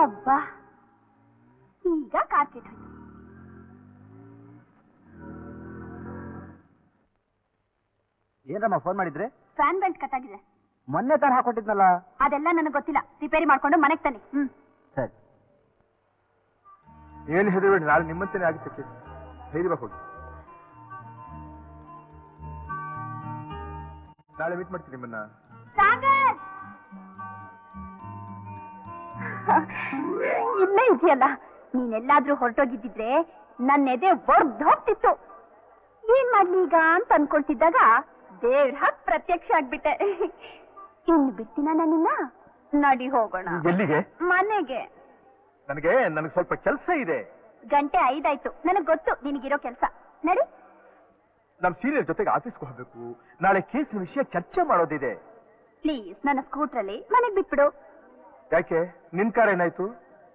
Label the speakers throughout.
Speaker 1: ಅಬ್ಬಾ ಈಗ ಕಾರ್ ಕೆಟ್ಟೋಯ್ತು.
Speaker 2: ಏನಮ್ಮ ಫೋನ್ ಮಾಡಿದ್ರೆ?
Speaker 1: ಫ್ಯಾನ್ ಬೆಲ್ಟ್ ಕಟ್ ಆಗಿದೆ.
Speaker 2: ಮೊನ್ನೆ ತಾನು ಹಾಕೊಟ್ಟಿದ್ನಲ್ಲ.
Speaker 1: ಅದೆಲ್ಲ ನನಗೆ ಗೊತ್ತಿಲ್ಲ, ರಿಪೇರಿ ಮಾಡ್ಕೊಂಡು ಮನೆಗೆ ತಾನೆ.
Speaker 2: ಸರಿ.
Speaker 3: ಏನು ಹೆದರಬೇಡಿ, ನಾಳೆ ನಿಮ್ಮಂತೆನೇ ಆಗುತ್ತೆ ಕೇಸ್. ಧೈರ್ಯವಾಗಿ ಹೋಗಿ. ನಾಳೆ ಮೀಟ್ ಮಾಡ್ತೀನಿ ನಿಮ್ಮನ್ನ.
Speaker 1: ಸಾಗರ್ ಇಲ್ಲೇ ಇದೆಯಲ್ಲ, ನೀನೆಲ್ಲಾದ್ರೂ ಹೊರಟೋಗಿದ್ದಿದ್ರೆ ನನ್ನ ಎದೆ ಒಡ್ದು ಹೋಗ್ತಿತ್ತು. ಏನ್ ಮಾಡ್ಲಿ ಈಗ ಅಂತ ಅನ್ಕೊಳ್ತಿದ್ದಾಗ ದೇವ್ರ ಹಾಕ್ ಪ್ರತ್ಯಕ್ಷ ಆಗ್ಬಿಟ್ಟೆ. ಇನ್ನು ಬಿಡ್ತೀನ ನನ್ನನ್ನ? ನಡಿ ಹೋಗೋಣ.
Speaker 3: ಎಲ್ಲಿಗೆ?
Speaker 1: ಮನೆಗೆ.
Speaker 3: ನನಗೆ ಸ್ವಲ್ಪ ಕೆಲಸ ಇದೆ.
Speaker 1: ಗಂಟೆ 5 ಆಯ್ತು, ನನಗ್ ಗೊತ್ತು ನಿನಗಿರೋ ಕೆಲಸ. ನಡಿ.
Speaker 3: ನಮ್ ಸೀನಿಯರ್ ಜೊತೆಗೆ ಆಫೀಸ್ಗೆ ಹೋಗ್ಬೇಕು. ನಾಳೆ ಕೇಸಿನ ವಿಷಯ ಚರ್ಚೆ ಮಾಡೋದಿದೆ.
Speaker 1: ಪ್ಲೀಸ್ ನನ್ನ ಸ್ಕೂಟ್ರಲ್ಲಿ ಮನೆಗ್ ಬಿಟ್ಬಿಡು.
Speaker 3: ಯಾಕೆ? ನಿನ್ ಕಾರ್ ಏನಾಯ್ತು?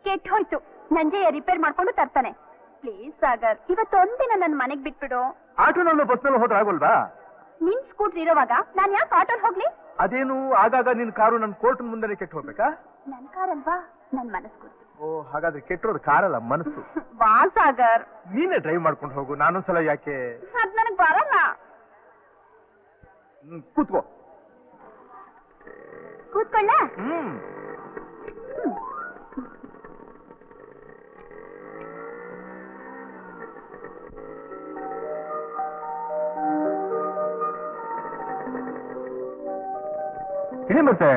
Speaker 1: ಕೆಟ್ಟ ಹೋಯ್ತು. ನಂಜೆಯ ರಿಪೇರ್ ಮಾಡ್ಕೊಂಡು ತರ್ತಾನೆ. ಪ್ಲೀಸ್ ಸಾಗರ್, ಇವತ್ತೊಂದಿನ ನನ್ನ ಮನೆಗ್ ಬಿಟ್ಬಿಡು.
Speaker 3: ಆಟೋನಲ್ಲೂ ಬಸ್ನಲ್ಲೂ ಹೋದ್ರೆ ಆಗೋಲ್ವಾ?
Speaker 1: ನಿನ್ ಸ್ಕೂಟರ್ ಇರೋವಾಗ ನಾನ್ ಯಾಕೆ ಆಟೋಲ್ ಹೋಗ್ಲಿ?
Speaker 3: ಅದೇನು, ಆಗಾಗ ನಿನ್ ಕಾರು ನನ್ನ ಕೋರ್ಟ್ ಮುಂದೆ ಕೆಟ್ಟು ಹೋಗ್ಬೇಕಾ?
Speaker 1: ನನ್ ಕಾರಲ್ವಾ, ನನ್ ಮನಸ್ಸು ಗೊತ್ತು.
Speaker 3: ಓ, ಹಾಗಾದ್ರೆ ಕೆಟ್ಟೋದು ಕಾರಲ್ಲ, ಮನಸ್ಸು.
Speaker 1: ಬಾ ಸಾಗರ್,
Speaker 3: ನೀನೇ ಡ್ರೈವ್ ಮಾಡ್ಕೊಂಡು ಹೋಗು. ನಾನೊಂದ್ಸಲ ಯಾಕೆ?
Speaker 1: ಅದ್ ನನಗ್ ಬರಲ್ಲ.
Speaker 3: ಕೂತ್ಕೋ.
Speaker 1: ಕೂತ್ಕೊಳ್ಳ.
Speaker 3: ಇಳಿ ಮತ್ತೆ.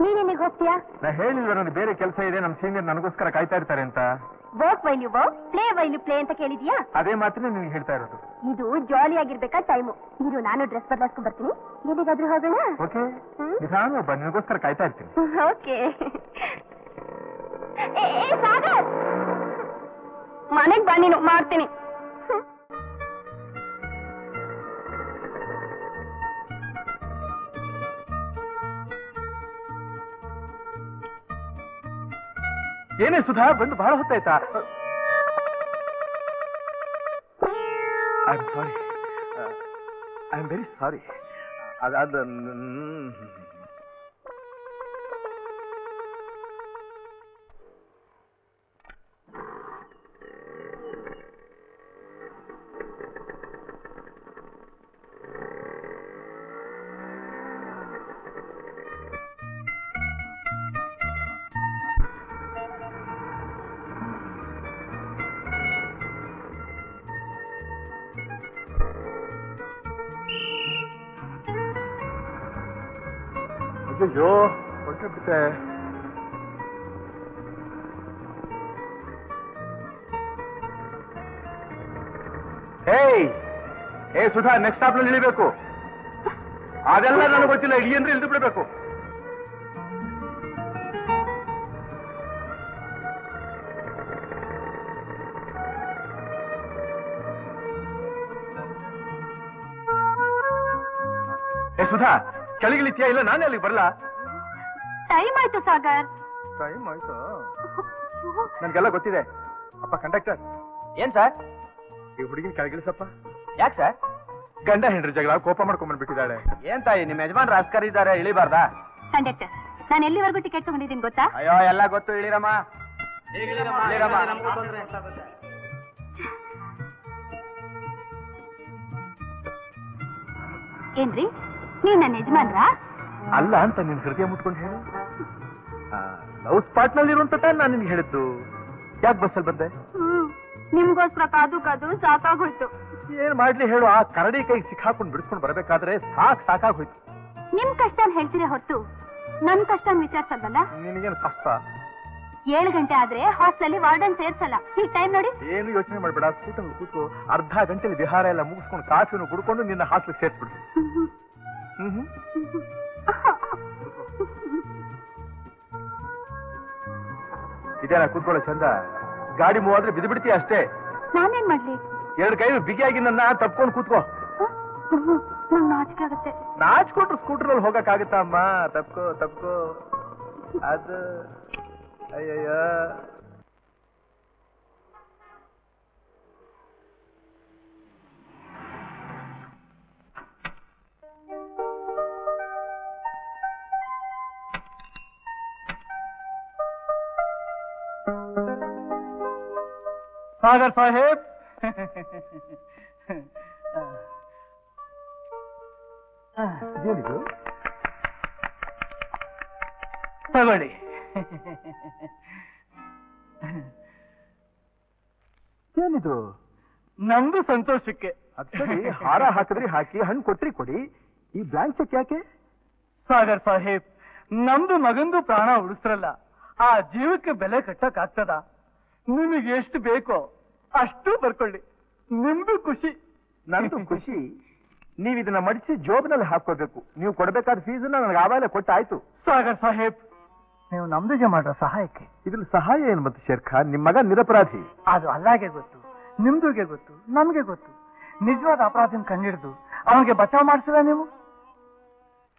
Speaker 1: ನೀನೆಲ್ಲಿಗೆ ಹೋಗ್ತೀಯಾ?
Speaker 3: ನಾ ಹೇಳಿಲ್ವ ನನಗೆ ಬೇರೆ ಕೆಲಸ ಇದೆ, ನಮ್ ಸೀನಿಯರ್ ನನಗೋಸ್ಕರ ಕಾಯ್ತಾ ಇರ್ತಾರೆ ಅಂತ.
Speaker 1: Work while you work, play while you play ಅಂತ ಕೇಳಿದ್ಯಾ?
Speaker 3: ಅದೇ ಮಾತ್ರ ನಿನ್ಗೆ ಹೇಳ್ತಾ ಇರೋದು.
Speaker 1: ಇದು ಜಾಲಿ ಆಗಿರ್ಬೇಕಾ ಟೈಮು. ಇರು, ನಾನು ಡ್ರೆಸ್ ಬದಲಾಯಿಸ್ಕೊಂಡ್ ಬರ್ತೀನಿ. ಎಲ್ಲಿಗಾದ್ರೂ ಹೋಗೋಣ?
Speaker 3: ಓಕೆ, ನಿಧಾನ ಒಬ್ಬ ನಿನಗೋಸ್ಕರ ಕಾಯ್ತಾ ಇರ್ತೀನಿ.
Speaker 1: ಓಕೆ. ಸಾಗರ್, ಮನೆಗ್ ಬಾ, ನೀನು ಮಾಡ್ತೀನಿ.
Speaker 3: ಏನೇ ಸುಧಾ, ಬಂದು ಬಹಳ ಹೊತ್ತಾಯ್ತಾ? I am sorry, I am very sorry. ಅದು ಅಯ್ಯೋ ಹೊಟ್ಟೆ ಬಿಡುತ್ತೆ. ಏ ಸುಧಾ, ನೆಕ್ಸ್ಟ್ ಸ್ಟಾಪ್ ನಲ್ಲಿ ಇಳಿಬೇಕು. ಅದೆಲ್ಲ ನನಗೆ ಗೊತ್ತಿಲ್ಲ, ಇಳಿ ಅಂದ್ರೆ ಇಳಿದು ಬಿಡಬೇಕು. ಏ ಸುಧಾ, ಕೆಳಗಿಳಿತೀಯಾ ಇಲ್ಲ ನಾನೇ ಅಲ್ಲಿಗೆ ಬರಲ್ಲ?
Speaker 1: ಟೈಮ್ ಆಯ್ತು ಸಾಗರ್.
Speaker 3: ಟೈಮ್ ಆಯ್ತು? ನನ್ಗೆಲ್ಲ ಗೊತ್ತಿದೆ. ಅಪ್ಪ ಕಂಡಕ್ಟರ್.
Speaker 2: ಏನ್ ಸರ್?
Speaker 3: ಈ ಹುಡುಗಿನ ಕೆಳಗಿಳಿಸಪ್ಪ.
Speaker 2: ಯಾಕೆ ಸರ್?
Speaker 3: ಗಂಡ ಹೆಂಡ್ರ ಜಗಳ, ಕೋಪ ಮಾಡ್ಕೊಂಡ್ಬಂದ್ಬಿಟ್ಟಿದ್ದಾಳೆ.
Speaker 2: ಏನ್ ತಾಯಿ, ನಿಮ್ಮ ಯಜಮಾನ್ರು ಆಸ್ಕರ್ ಇದ್ದಾರೆ, ಇಳಿಬಾರ್ದಾ?
Speaker 1: ಕಂಡಕ್ಟರ್, ನಾನು ಎಲ್ಲಿವರೆಗೂ ಟಿಕೆಟ್ ತಗೊಂಡಿದ್ದೀನಿ ಗೊತ್ತಾ?
Speaker 2: ಅಯ್ಯೋ, ಎಲ್ಲ ಗೊತ್ತು, ಇಳಿರಮ್ಮ.
Speaker 1: ಏನ್ರಿ, ನೀವ್ ನನ್ನ ಯಜಮಾನ್ರಾ?
Speaker 3: ಅಲ್ಲ ಅಂತ ನಿನ್ ಹೃದಯ ಮುಟ್ಕೊಂಡು ಹೇಳು. ಲವ್ ಸ್ಪಾಟ್ ನಲ್ಲಿ ಇರುವಂತ ನಾನು ನಿನ್ಗೆ ಹೇಳಿದ್ದು. ಯಾಕೆ ಬಸ್ಸಲ್ಲಿ ಬಂದೆ?
Speaker 1: ನಿಮ್ಗೋಸ್ಕರ ಕಾದು ಕಾದು ಸಾಕಾಗೋಯ್ತು.
Speaker 3: ಏನ್ ಮಾಡ್ಲಿ ಹೇಳು, ಆ ಕರಡಿ ಕೈಗೆ ಸಿಕ್ಕಾಕೊಂಡು ಬಿಡಿಸ್ಕೊಂಡು ಬರ್ಬೇಕಾದ್ರೆ ಸಾಕಾಗೋಯ್ತು.
Speaker 1: ನಿಮ್ ಕಷ್ಟನ್ ಹೇಳ್ತೀರಾ ಹೊತ್ತು ನನ್ ಕಷ್ಟನ್ ವಿಚಾರಿಸಲ್ವಲ್ಲ?
Speaker 3: ನಿನಗೇನು ಕಷ್ಟ?
Speaker 1: 7 ಗಂಟೆ ಆದ್ರೆ ಹಾಸ್ಟೆಲ್ ವಾರ್ಡನ್ ಸೇರ್ಸಲ್ಲ. ಈ ಟೈಮ್ ನೋಡಿ.
Speaker 3: ಏನು ಯೋಚನೆ ಮಾಡ್ಬೇಡ, ಸ್ಕೂಟರ್ ಕೂತು ಅರ್ಧ ಗಂಟೆಲಿ ವಿಹಾರ ಎಲ್ಲ ಮುಗಿಸ್ಕೊಂಡು ಕಾಫಿನೂ ಕುಡ್ಕೊಂಡು ನಿನ್ನ ಹಾಸ್ಟೆಲ್ ಸೇರ್ಸ್ಬಿಡು. ಇದೇನಾ ಕೂತ್ಕೊಳ್ಳೋ ಚಂದ? ಗಾಡಿ ಮೂವ್ ಆದ್ರೆ ಬಿದ್ದು ಬಿಡ್ತೀಯ ಅಷ್ಟೇ.
Speaker 1: ನಾನೇನ್ ಮಾಡ್ಲಿ?
Speaker 3: 2 ಕೈ ಬಿಗಿಯಾಗಿ ನನ್ನ ತಪ್ಕೊಂಡು ಕೂತ್ಕೋ.
Speaker 1: ನಂಗ್ ನಾಚಿಕೆ ಆಗುತ್ತೆ.
Speaker 3: ನಾಚ್ಕೊಂಡ್ರು ಸ್ಕೂಟರ್ ಅಲ್ಲಿ ಹೋಗಕ್ಕಾಗತ್ತಾ ಅಮ್ಮ? ತಪ್ಕೋ. ಅದು ಅಯ್ಯಯ್ಯ.
Speaker 4: ಸಾಗರ್ ಸಾಹೇಬ್
Speaker 3: ಏನಿದು?
Speaker 4: ತಗೊಳ್ಳಿ.
Speaker 3: ಏನಿದು?
Speaker 4: ನಮ್ದು ಸಂತೋಷಕ್ಕೆ.
Speaker 3: ಅದ್ಸರಿ, ಹಾರ ಹಾಕಿದ್ರಿ ಹಾಕಿ, ಹಣ್ಣು ಕೊಟ್ರಿ ಕೊಡಿ. ಈ ಬ್ಲಾಂಕ್ ಚೆಕ್ ಯಾಕೆ?
Speaker 4: ಸಾಗರ್ ಸಾಹೇಬ್, ನಮ್ದು ಮಗಂದು ಪ್ರಾಣ ಉಳಿಸ್ರಲ್ಲ, ಆ ಜೀವಕ್ಕೆ ಬೆಲೆ ಕಟ್ಟಕ್ ಆಗ್ತದ? ನಿಮಗೆ ಎಷ್ಟು ಬೇಕೋ ಅಷ್ಟು ಬರ್ಕೊಳ್ಳಿ, ನಿಮ್ದು ಖುಷಿ.
Speaker 3: ನಂದು ಖುಷಿ. ನೀವ್ ಇದನ್ನ ಮಡಿಸಿ ಜೋಬ್ನಲ್ಲಿ ಹಾಕೋಬೇಕು. ನೀವು ಕೊಡ್ಬೇಕಾದ ಫೀಸನ್ನ ನನಗೆ ಆವಾಗಲೇ ಕೊಟ್ಟಾಯ್ತು.
Speaker 4: ಸಾಗರ್ ಸಾಹೇಬ್, ನೀವು ನಮ್ದಿಗೆ ಮಾಡೋ ಸಹಾಯಕ್ಕೆ.
Speaker 3: ಇದ್ರಲ್ಲಿ ಸಹಾಯ ಏನು ಮತ್ತೆ ಶೇರ್ ಖಾನ್? ನಿಮ್ ಮಗ ನಿರಪರಾಧಿ.
Speaker 4: ಅದು ಅಲ್ಲಾಗೆ ಗೊತ್ತು, ನಿಮ್ದುಗೆ ಗೊತ್ತು, ನಮ್ಗೆ ಗೊತ್ತು. ನಿಜವಾದ ಅಪರಾಧಿನ ಕಂಡಿಡ್ದು ಅವನಿಗೆ ಬಚಾವ್ ಮಾಡಿಸಿಲ್ಲ ನೀವು?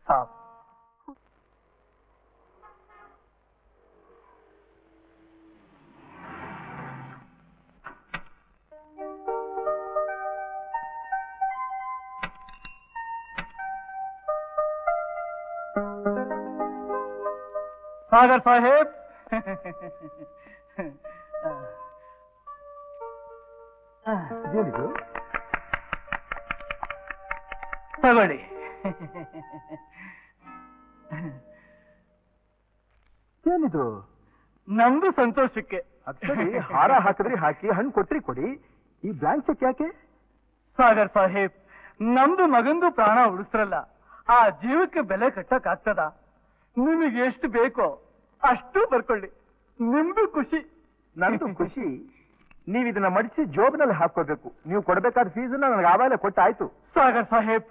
Speaker 4: ಸಾಬ್, ಸಾಗರ್ ಸಾಹೇಬ್,
Speaker 3: ಏನಿದು?
Speaker 4: ತಗೊಳ್ಳಿ.
Speaker 3: ಏನಿದು?
Speaker 4: ನಮ್ದು ಸಂತೋಷಕ್ಕೆ.
Speaker 3: ಅದ್ಸರಿ, ಹಾರ ಹಾಕಿದ್ರಿ ಹಾಕಿ, ಹಣ್ಣು ಕೊಟ್ರಿ ಕೊಡಿ. ಈ ಬ್ಲಾಂಕ್ ಚೆಕ್ ಯಾಕೆ?
Speaker 4: ಸಾಗರ್ ಸಾಹೇಬ್, ನಮ್ದು ಮಗಂದು ಪ್ರಾಣ ಉಳಿಸ್ರಲ್ಲ, ಆ ಜೀವಕ್ಕೆ ಬೆಲೆ ಕಟ್ಟಕ್ ಆಗ್ತದ? ನಿಮಗೆ ಎಷ್ಟು ಬೇಕೋ ಅಷ್ಟು ಬರ್ಕೊಳ್ಳಿ, ನಿಮ್ದು ಖುಷಿ.
Speaker 3: ನಂದು ಖುಷಿ. ನೀವ್ ಇದನ್ನ ಮಡಿಸಿ ಜೋಬ್ನಲ್ಲಿ ಹಾಕೋಬೇಕು. ನೀವು ಕೊಡ್ಬೇಕಾದ ಫೀಸನ್ನ ನನಗೆ ಆವಾಗಲೇ ಕೊಟ್ಟಾಯ್ತು.
Speaker 4: ಸಾಗರ್ ಸಾಹೇಬ್,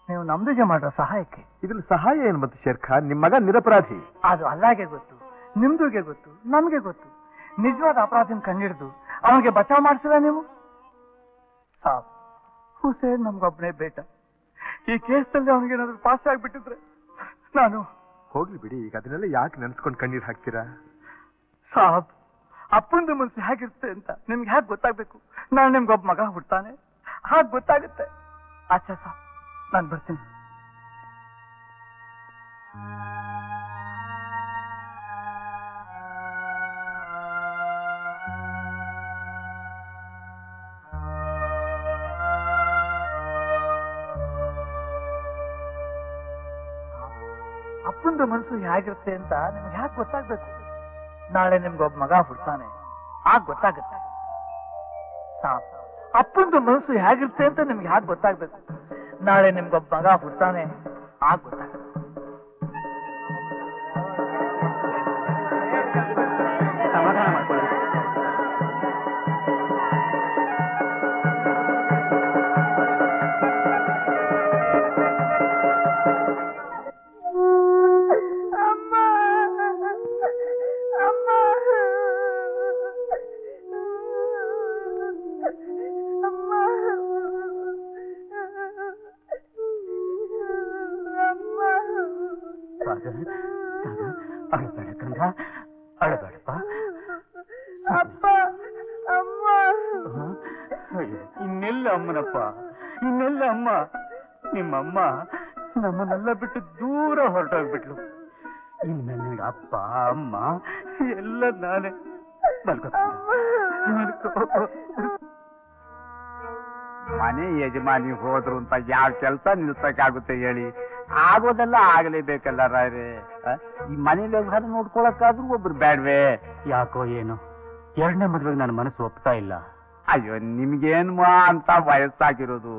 Speaker 4: ನೀವು ನಮ್ದಿಗೆ ಮಾಡೋ ಸಹಾಯಕ್ಕೆ.
Speaker 3: ಇದ್ರಲ್ಲಿ ಸಹಾಯ ಏನು ಮತ್ತೆ ಶೇರ್ ಖಾನ್? ನಿಮ್ ಮಗ ನಿರಪರಾಧಿ.
Speaker 4: ಅದು ಅಲ್ಲಾಗೆ ಗೊತ್ತು, ನಿಮ್ದುಗೆ ಗೊತ್ತು, ನಮ್ಗೆ ಗೊತ್ತು. ನಿಜವಾದ ಅಪರಾಧಿನ ಕಂಡಿಡ್ದು ಅವನಿಗೆ ಬಚಾವ್ ಮಾಡಿಸಿಲ್ಲ ನೀವು? ಸಾಬ್, ಹುಸೇನ್ ನಮ್ಗೊಬ್ಬನೇ ಬೇಟ. ಈ ಕೇಸಲ್ಲಿ ಅವನಿಗೇನಾದ್ರೂ ಪಾಸ್ ಆಗ್ಬಿಟ್ಟಿದ್ರೆ ನಾನು...
Speaker 3: ಹೋಗ್ಲಿ ಬಿಡಿ, ಈಗ ಅದನ್ನೆಲ್ಲ ಯಾಕೆ ನೆನ್ಸ್ಕೊಂಡು ಕಣ್ಣೀರ್ ಹಾಕ್ತೀರಾ?
Speaker 4: ಸಾಬ್, ಅಪ್ಪಂದು ಮನಸ್ಸು ಹೇಗಿರುತ್ತೆ ಅಂತ ನಿಮ್ಗೆ ಹೇಗೆ ಗೊತ್ತಾಗ್ಬೇಕು? ನಾನು ನಿಮ್ಗೊಬ್ಬ ಮಗ ಹುಡ್ತಾನೆ, ಹಾಗೆ ಗೊತ್ತಾಗುತ್ತೆ. ಅಚ್ಚಾ ಸಾಬ್, ನಾನು ಬರ್ತೀನಿ. ಅಪ್ಪಂದು ಮನಸ್ಸು ಹೇಗಿರುತ್ತೆ ಅಂತ ನಿಮ್ಗೆ ಯಾಕೆ ಗೊತ್ತಾಗ್ಬೇಕು? ನಾಳೆ ನಿಮ್ಗೊಬ್ಬ ಮಗ ಹುಡ್ತಾನೆ, ಆಗ ಗೊತ್ತಾಗುತ್ತೆ. ಸಾಬ್, ಅಪ್ಪಂದು ಮನಸ್ಸು ಹೇಗಿರುತ್ತೆ ಅಂತ ನಿಮ್ಗೆ ಯಾಕೆ ಗೊತ್ತಾಗ್ಬೇಕು? ನಾಳೆ ನಿಮ್ಗೊಬ್ಬ ಮಗ ಹುಡ್ತಾನೆ, ಆಗ ಗೊತ್ತಾಗುತ್ತೆ. ಸಮಾಧಾನ ಮಾಡ್ಕೊಳ್ಳಿ. ಅಳಬೇಡ ಕಂದ, ಅಳಬೇಡಪ್ಪ. ಇನ್ನೆಲ್ಲ ಅಮ್ಮನಪ್ಪ, ಇನ್ನೆಲ್ಲ ಅಮ್ಮ. ನಿಮ್ಮಮ್ಮ ನಮ್ಮನ್ನೆಲ್ಲ ಬಿಟ್ಟು ದೂರ ಹೊರಟೋಗ್ಬಿಟ್ಲು. ಇನ್ಮೇಲೆ ನಿನಗೆ ಅಪ್ಪ ಅಮ್ಮ ಎಲ್ಲ ನಾನೇ.
Speaker 2: ಮನೆ ಯಜಮಾನಿ ಹೋದ್ರು ಅಂತ ಯಾವ ಕೆಲಸ ನಿಲ್ಸಕ್ಕಾಗುತ್ತೆ ಹೇಳಿ? ಆಗೋದೆಲ್ಲ ಆಗಲೇಬೇಕಲ್ಲ ರಾಯ್ರೆ. ಈ ಮನೆ ವ್ಯವಹಾರ ನೋಡ್ಕೊಳಕ್ಕಾದ್ರೂ ಒಬ್ರು ಬೇಡ್ವೇ?
Speaker 4: ಯಾಕೋ ಏನು ಎರಡನೇ ಮದ್ವೆಗೆ ನನ್ನ ಮನಸ್ಸು ಒಪ್ತಾ ಇಲ್ಲ.
Speaker 2: ಅಯ್ಯೋ, ನಿಮ್ಗೇನು ಅಂತ ವಯಸ್ಸಾಗಿರೋದು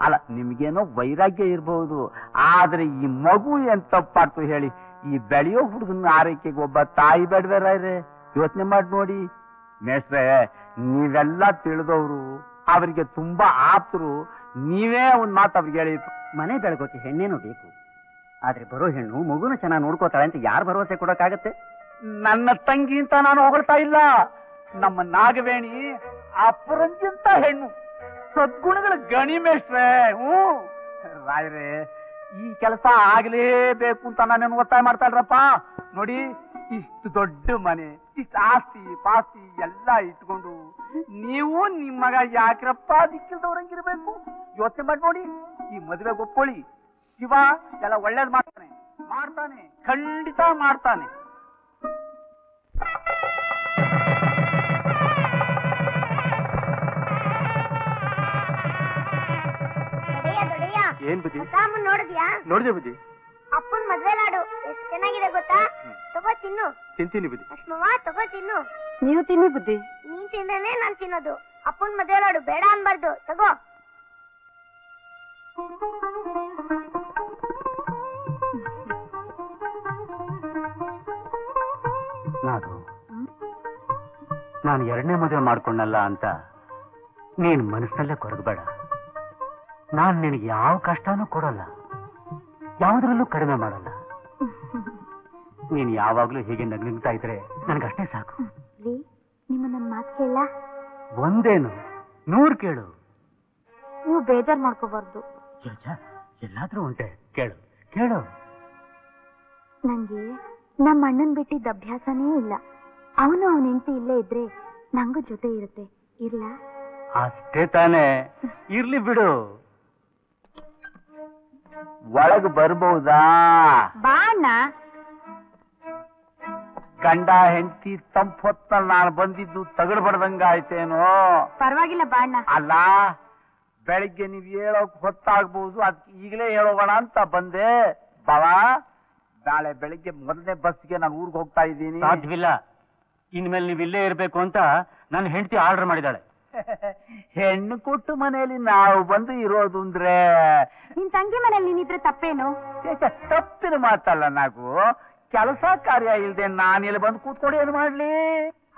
Speaker 2: ಅಲ್ಲ, ನಿಮ್ಗೇನೋ ವೈರಾಗ್ಯ ಇರಬಹುದು, ಆದ್ರೆ ಈ ಮಗು ಏನ್ ತಪ್ಪಾಡ್ತು ಹೇಳಿ? ಈ ಬೆಳೆಯೋ ಹುಡುಗನ ಆರೈಕೆಗೆ ಒಬ್ಬ ತಾಯಿ ಬೇಡ್ವೇ ರಾಯ್ರೆ? ಯೋಚನೆ ಮಾಡಿ ನೋಡಿ ಮೇಷ್ಟ್ರೆ, ನೀವೆಲ್ಲ ತಿಳಿದವರು, ಅವರಿಗೆ ತುಂಬಾ ಆಪ್ತರು. ನೀವೇ ಒಂದ್ ಮಾತು ಅವ್ರಿಗೆ ಹೇಳಿ.
Speaker 5: ಮನೆ ಬೆಳಗೋಕೆ ಹೆಣ್ಣೇನೋ ಬೇಕು, ಆದ್ರೆ ಬರೋ ಹೆಣ್ಣು ಮಗುನ ಚೆನ್ನಾಗಿ ನೋಡ್ಕೋತಾಳೆ ಅಂತ ಯಾರು ಭರವಸೆ ಕೊಡಕ್ಕಾಗತ್ತೆ?
Speaker 2: ನನ್ನ ತಂಗಿ ಅಂತ ನಾನು ಹೊಗಳ್ತಾ ಇಲ್ಲ. ನಮ್ಮ ನಾಗವೇಣಿ ಅಪರಂಜಿಂತ ಹೆಣ್ಣು, ಸದ್ಗುಣಗಳ ಗಣಿ ಮೇಷ್ಟ್ರೆ. ರಾಯ್ರೆ, ಈ ಕೆಲಸ ಆಗ್ಲೇಬೇಕು ಅಂತ ನಾನೇನು ಒತ್ತಾಯ ಮಾಡ್ತಾ ಇಲ್ರಪ್ಪ. ನೋಡಿ, ಇಷ್ಟು ದೊಡ್ಡ ಮನೆ, ಇಷ್ಟು ಆಸ್ತಿ ಪಾಸ್ತಿ ಎಲ್ಲ ಇಟ್ಕೊಂಡು ನೀವು ನಿಮ್ಮ ಮಗ ಯಾಕ್ರಪ್ಪ ದಿಕ್ಕಿಲ್ದವ್ರಂಗಿರ್ಬೇಕು? ಯೋಚನೆ ಮಾಡಿ ನೋಡಿ. ಈ ಮದುವೆಗೆ ಒಪ್ಕೊಳ್ಳಿ. ಶಿವ ಎಲ್ಲ ಒಳ್ಳೇದ್ ಮಾಡ್ತಾನೆ, ಮಾಡ್ತಾನೆ, ಖಂಡಿತ ಮಾಡ್ತಾನೆ.
Speaker 3: ಏನ್ ಬುದ್ಧಿ?
Speaker 1: ನೋಡಿದ್ಯಾ?
Speaker 3: ನೋಡಿದೆ ಬುದ್ಧಿ.
Speaker 1: ಅಪ್ಪನ್ ಮದ್ವೆ ಲಾಡು ಎಷ್ಟು ಚೆನ್ನಾಗಿದೆ ಗೊತ್ತಾ? ತಗೋ ತಿನ್ನು.
Speaker 3: ತಿಂತೀನಿ ಬುದ್ಧಿ.
Speaker 1: ಲಕ್ಷ್ಮವ್ವ ತಗೋ ತಿನ್ನು.
Speaker 6: ನೀವು ತಿನ್ನಿ ಬುದ್ಧಿ.
Speaker 1: ನೀನ್ ತಿಂದ್ರೆ ನಾನ್ ತಿನ್ನೋದು. ಅಪ್ಪನ್ ಮದ್ವೆ ಲಾಡು ಬೇಡ ಅನ್ಬಾರ್ದು. ತಗೋ.
Speaker 5: ನಾನು ಎರಡನೇ ಮದುವೆ ಮಾಡ್ಕೊಂಡಲ್ಲ ಅಂತ ನೀನ್ ಮನಸ್ಸಿನಲ್ಲೇ ಕೊರಗಬೇಡ. ನಾನ್ ನಿನಗೆ ಯಾವ ಕಷ್ಟನೂ ಕೊಡಲ್ಲ, ಯಾವುದ್ರಲ್ಲೂ ಕಡಿಮೆ ಮಾಡಲ್ಲ. ನೀನ್ ಯಾವಾಗ್ಲೂ ಹೀಗೆ ನಗ್ನಗ್ತಾ ಇದ್ರೆ ನನ್ಗಷ್ಟೇ ಸಾಕು.
Speaker 1: ನಿಮ್ಮ ನನ್ ಮಾತು ಕೇಳ?
Speaker 5: ಒಂದೇನು 100 ಕೇಳು.
Speaker 1: ನೀವು ಬೇಜಾರ್ ಮಾಡ್ಕೋಬಾರ್ದು.
Speaker 5: ಎಲ್ಲಾದ್ರೂ ಉಂಟೆ, ಕೇಳು ಕೇಳು.
Speaker 1: ನಂಗೆ ನಮ್ಮ ಅಣ್ಣನ್ ಬಿಟ್ಟಿದ್ದ ಅಭ್ಯಾಸನೇ ಇಲ್ಲ. ಅವನು ಅವನ ಹೆಂಡತಿ ಇಲ್ಲೇ ಇದ್ರೆ ನಂಗೂ ಜೊತೆ ಇರುತ್ತೆ. ಇರ್ಲಾ?
Speaker 5: ಅಷ್ಟೇ ತಾನೇ, ಇರ್ಲಿ ಬಿಡು.
Speaker 2: ಒಳಗ್ ಬರ್ಬಹುದಾ?
Speaker 1: ಬಾಣ.
Speaker 2: ಗಂಡ ಹೆಂಡತಿ ತಂಪ್ ಹೊತ್ತಲ್ಲಿ ನಾನು ಬಂದಿದ್ದು ತಗಡ್ಬಡ್ದಂಗ ಆಯ್ತೇನೋ?
Speaker 1: ಪರವಾಗಿಲ್ಲ ಬಾಣ.
Speaker 2: ಅಲ್ಲ, ಬೆಳಿಗ್ಗೆ ನೀವ್ ಹೇಳೋಕ್ ಹೊತ್ತಾಗ್ಬಹುದು, ಅದಕ್ಕೆ ಈಗಲೇ ಹೇಳೋಣ ಅಂತ ಬಂದೆ. ಬಾವಾ, ನಾಳೆ ಬೆಳಿಗ್ಗೆ ಮೊದಲನೇ ಬಸ್ಗೆ ನಾನು ಊರಿಗೆ ಹೋಗ್ತಾ ಇದ್ದೀನಿ.
Speaker 5: ಸಾಧ್ಯವಿಲ್ಲ. ಇನ್ಮೇಲೆ ನೀವು ಇಲ್ಲೇ ಇರ್ಬೇಕು ಅಂತ ನನ್ನ ಹೆಂಡತಿ ಆರ್ಡರ್ ಮಾಡಿದಾಳೆ.
Speaker 2: ಹೆಣ್ಣು ಕೊಟ್ಟು ಮನೆಯಲ್ಲಿ ನಾವು ಬಂದು ಇರೋದು ಅಂದ್ರೆ
Speaker 1: ನಿನ್ ತಂಗಿ ಮನೇಲಿ ನೀನಿದ್ರೆ ತಪ್ಪೇನು?
Speaker 2: ತಪ್ಪಿನ ಮಾತಲ್ಲ. ನಾವು ಕೆಲಸ ಕಾರ್ಯ ಇಲ್ದೆ ನಾನಿಲ್ಲಿ ಬಂದು ಕೂತ್ಕೊಂಡು ಏನ್ ಮಾಡ್ಲಿ?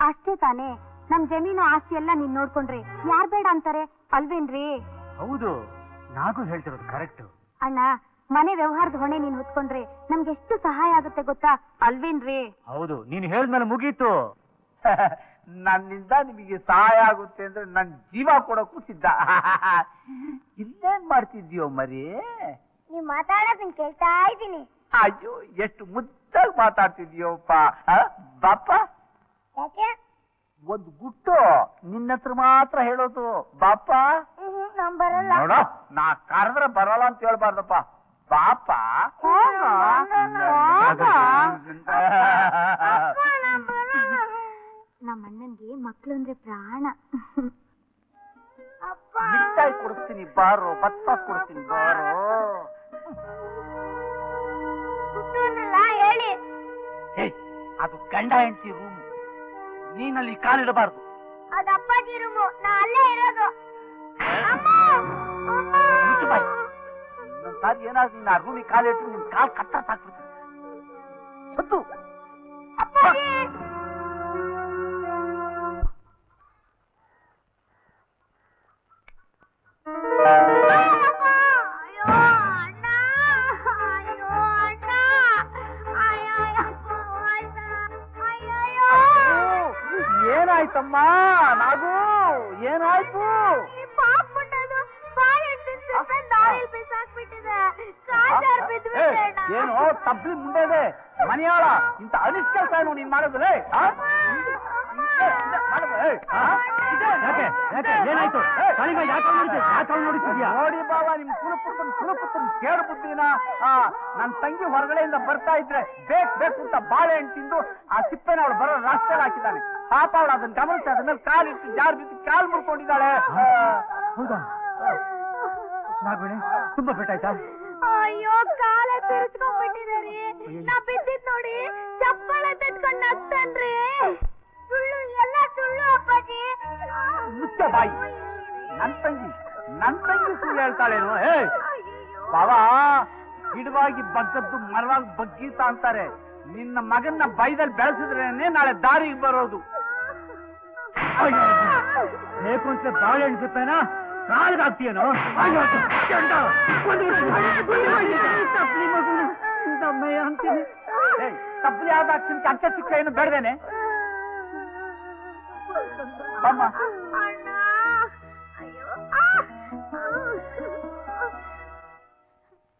Speaker 1: ಅಷ್ಟೇ ತಾನೇ. ನಮ್ ಜಮೀನು ಆಸ್ತಿ ಎಲ್ಲ ನೀನ್ ನೋಡ್ಕೊಂಡ್ರೆ ಯಾರ್ ಬೇಡ ಅಂತಾರೆ ಅಲ್ವೇನ್ರಿ?
Speaker 5: ಹೌದು, ನಾಗೂ ಹೇಳ್ತಿರೋದು ಕರೆಕ್ಟ್.
Speaker 1: ಅಣ್ಣ, ಮನೆ ವ್ಯವಹಾರದ ಹೊಣೆ ನೀನ್ ಹೊತ್ಕೊಂಡ್ರೆ ನಮ್ಗೆ ಎಷ್ಟು ಸಹಾಯ ಆಗುತ್ತೆ ಗೊತ್ತಾ ಅಲ್ವೇನ್ರಿ?
Speaker 5: ಹೌದು, ನೀನು ಹೇಳಿದ್ಮೇಲೆ ಮುಗೀತು.
Speaker 2: ನನ್ನಿಂದ ನಿಮಗೆ ಸಹಾಯ ಆಗುತ್ತೆ ಅಂದ್ರೆ ನನ್ ಜೀವ ಕೊಡಕ್ಕೂ ಸಿದ್ಧ. ಇಲ್ಲೇನ್ ಮಾಡ್ತಿದ್ಯೋ ಮರಿ?
Speaker 1: ನೀವ್ ಮಾತಾಡೋದನ್ನ ಕೇಳ್ತಾ ಇದ್ದೀನಿ.
Speaker 2: ಅಯ್ಯೋ, ಎಷ್ಟು ಮುದ್ದಾಗಿ ಮಾತಾಡ್ತಿದ್ಯೋಪ್ಪ. ಬಾಪ,
Speaker 1: ಯಾಕೆ?
Speaker 2: ಒಂದು ಗುಟ್ಟು ನಿನ್ನ ಹತ್ರ ಮಾತ್ರ ಹೇಳೋದು. ಬಾಪ.
Speaker 1: ನಾನ್ ಬರಲ್ಲ.
Speaker 2: ನೋಡ, ನಾ ಕರೆದ್ರೆ ಬರಲ್ಲ ಅಂತ ಹೇಳ್ಬಾರ್ದಪ್ಪ. ಬಾಪ.
Speaker 1: ನಮ್ಮ ಅಣ್ಣನ್ಗೆ ಮಕ್ಳು ಅಂದ್ರೆ ಪ್ರಾಣ.
Speaker 2: ಮಿಠಾಯಿ ಕೊಡಿಸ್ತೀನಿ ಬಾರೋ, ಬತ್ತಾಸ್ ಕೊಡ್ತೀನಿ ಬಾರೋ.
Speaker 1: ಹೇಳಿ.
Speaker 2: ಅದು ಗಂಡ ಹೆಂಡತಿ ರೂಮು, ನೀನಲ್ಲಿ ಕಾಲಿಡಬಾರ್ದು.
Speaker 1: ಅದು ಅಪ್ಪಾಜಿ ರೂಮು, ನಾ ಅಲ್ಲೇ ಇರೋದು.
Speaker 2: ಇನ್ನೊಂದ್ಸಾರಿ ಏನಾದ್ರು ನೀನು ಆ ರೂಮಿಗೆ ಕಾಲಿಟ್ಟು ನಿನ್ ಕಾಲ್ ಕಟ್ಟ ಸಾಕ್ಬಿಡ್ತೀನಿ. ಸತ್ತು ಏನಾಯ್ತಮ್ಮ? ನಾಗು, ಏನಾಯ್ತು? ಏನು ತಬ್ಲಿ ಮುಂದೆ ಮನೆಯಾಳ ಇಂತ ಅನಿಷ್ಟ ಕೆಲಸ ನೀನ್ ಮಾಡೋದ್ರೆ? ನೋಡಿ ಬಾಬಾ, ನಿಮ್ ಕುಲಪುತ್ರನ್ ಕೇಳು ಬುದ್ಧಿನ. ನನ್ ತಂಗಿ ಹೊರಗಡೆಯಿಂದ ಬರ್ತಾ ಇದ್ರೆ ಬೇಕು ಅಂತ ಬಾಳೆಹಣ್ಣು ತಿಂದು ಆ ಸಿಪ್ಪೆನ ಅವಳು ಬರೋ ರಾಷ್ಟ್ರ ಹಾಕಿದ್ದಾನೆ. ಪಾಪ ಅವಳು ಅದನ್ನ ಗಮನಿಸಿ ಅದ್ರ ಮೇಲೆ ಕಾಲಿಟ್ಟು ಜಾರ್ ಬಿದ್ದು ಕಾಲ್ ಮುರ್ಕೊಂಡಿದ್ದಾಳೆ.
Speaker 5: ಹೌದಾ? ನಾಗವೇಣಿ, ತುಂಬಾ ಪೆಟ್ಟಾಯ್ತಾ?
Speaker 1: ಅಯ್ಯೋ, ಕಾಲೇ ತಿರ್ಚ್ಕೊಂಡ್ಬಿಟ್ಟಿದಾರಿ. ನಾ ಬಿದ್ದಿದ್ ನೋಡಿ ಚಪ್ಪಳೆ ತಟ್ಕೊಂಡ್ ನಗ್ತಾನ್ರಿ. ಸುಳ್ಳು, ಎಲ್ಲ ಸುಳ್ಳು ಅಪ್ಪಾಜಿ.
Speaker 2: ಮುಚ್ಚ ಬಾಯಿ. ನನ್ ತಂಗಿ ಸುಳ್ಳು ಹೇಳ್ತಾಳೇನು? ಬಾಬಾ, ಗಿಡವಾಗಿ ಬಗ್ಗದ್ದು ಮರವಾಗಿ ಬಗ್ಗೀತ ಅಂತಾರೆ. ನಿನ್ನ ಮಗನ್ನ ಬೈದಲ್ಲಿ ಬೆಳೆಸಿದ್ರೇನೆ ನಾಳೆ ದಾರಿಗೆ ಬರೋದು.
Speaker 5: ಬೇಕು ಅಂತ ಬಾಳೆಹಣ್ಣು ಸಿಪ್ಪೆನಾ ಕಾಲ್ಗಾಗ್ತೀಯೇನೋ?
Speaker 2: ಅಂತೀನಿ. ತಪ್ಪಲಿ ಯಾವ್ದು ಅಕ್ಷರಕ್ಕೆ ಅಂತ್ಯ ಸಿಕ್ಕ ಏನು ಬೇಡವೇನೆ? ಬಮ್ಮ.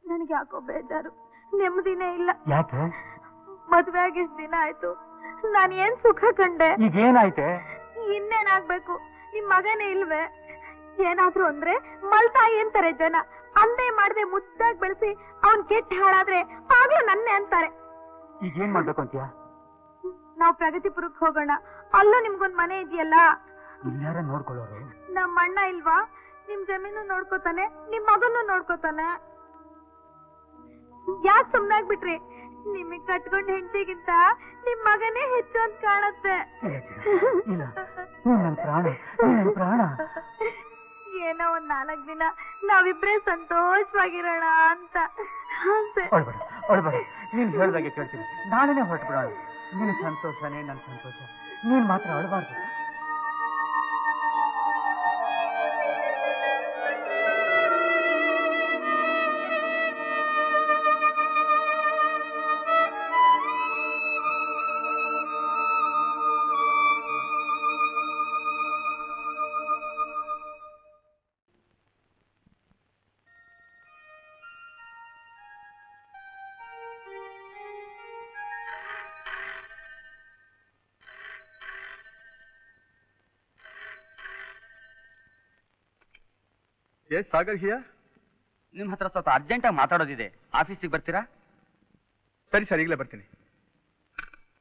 Speaker 1: ನನಗೆ ಯಾಕೋ ಬೇಜಾರು, ನೆಮ್ಮದಿನೇ ಇಲ್ಲ.
Speaker 5: ಯಾಕೆ?
Speaker 1: ಮದ್ವೆ ಆಗಿ ಇಷ್ಟ್ ದಿನ ಆಯ್ತು, ನಾನು ಏನ್ ಸುಖ ಕಂಡೆ?
Speaker 5: ಈಗೇನಾಯ್ತೆ?
Speaker 1: ಇನ್ನೇನಾಗ್ಬೇಕು? ನಿಮ್ ಮಗನೇ ಇಲ್ವೇ? ಏನಾದ್ರು ಅಂದ್ರೆ ಮಲ್ತಾಯಿ ಅಂತಾರೆ ಜನ. ಅಂದೇ ಮಾಡದೆ ಮುದ್ದಾಗಿ ಬೆಳೆಸಿ ಅವನ್ ಕೆಟ್ಟ ಹಾಳಾದ್ರೆ ಆಗ್ಲೂ ನನ್ನೇ ಅಂತಾರೆ.
Speaker 5: ಈಗೇನ್ ಮಾಡ್ಬೇಕು ಅಂತೀಯ?
Speaker 1: ನಾವ್ ಪ್ರಗತಿಪುರಕ್ಕೆ ಹೋಗೋಣ. ಅಲ್ಲೂ ನಿಮ್ಗೊಂದ್ ಮನೆ ಇದೆಯಲ್ಲ.
Speaker 5: ಇಲ್ಲಾರ ನೋಡ್ಕೊಳ್ಳೋರು?
Speaker 1: ನಮ್ಮ ಅಣ್ಣ ಇಲ್ವಾ? ನಿಮ್ ಜಮೀನು ನೋಡ್ಕೋತಾನೆ, ನಿಮ್ ಮಗನ್ನು ನೋಡ್ಕೋತಾನೆ. ಯಾಕೆ ಸುಮ್ನಾಗ್ಬಿಟ್ರಿ? ನಿಮಗ್ ಕಟ್ಕೊಂಡ್ ಹೆಂಡತಿಗಿಂತ ನಿಮ್ ಮಗನೇ ಹೆಚ್ಚು ಅಂತ ಕಾಣತ್ತೆ.
Speaker 5: ಇಲ್ಲ, ನನ್ ಪ್ರಾಣ, ನನ್ ಪ್ರಾಣ.
Speaker 1: ಏನೋ ಒಂದ್ 4 ದಿನ ನಾವಿಬ್ರೇ ಸಂತೋಷವಾಗಿರೋಣ ಅಂತ ಆಸೆ.
Speaker 5: ಹೊಳ್ಬೇಡ, ನೀನ್ ಹೇಳ್ದಾಗೆ ಕೇಳ್ತೀನಿ. ನಾಳೆನೆ ಹೊರಟ್ಬಿಡೋಣ. ನಿನ್ ಸಂತೋಷನೇ ನನ್ ಸಂತೋಷ. ನೀನ್ ಮಾತ್ರ ಅಳಬಾರ್ದು.
Speaker 3: ಸಾಗರ್ ಹಿಯಾ?
Speaker 2: ನಿಮ್ ಹತ್ರ ಸ್ವಲ್ಪ ಅರ್ಜೆಂಟಾಗಿ ಮಾತಾಡೋದಿದೆ. ಆಫೀಸಿಗೆ ಬರ್ತೀರಾ?
Speaker 3: ಸರಿ ಸರಿ, ಈಗಲೇ ಬರ್ತೀನಿ.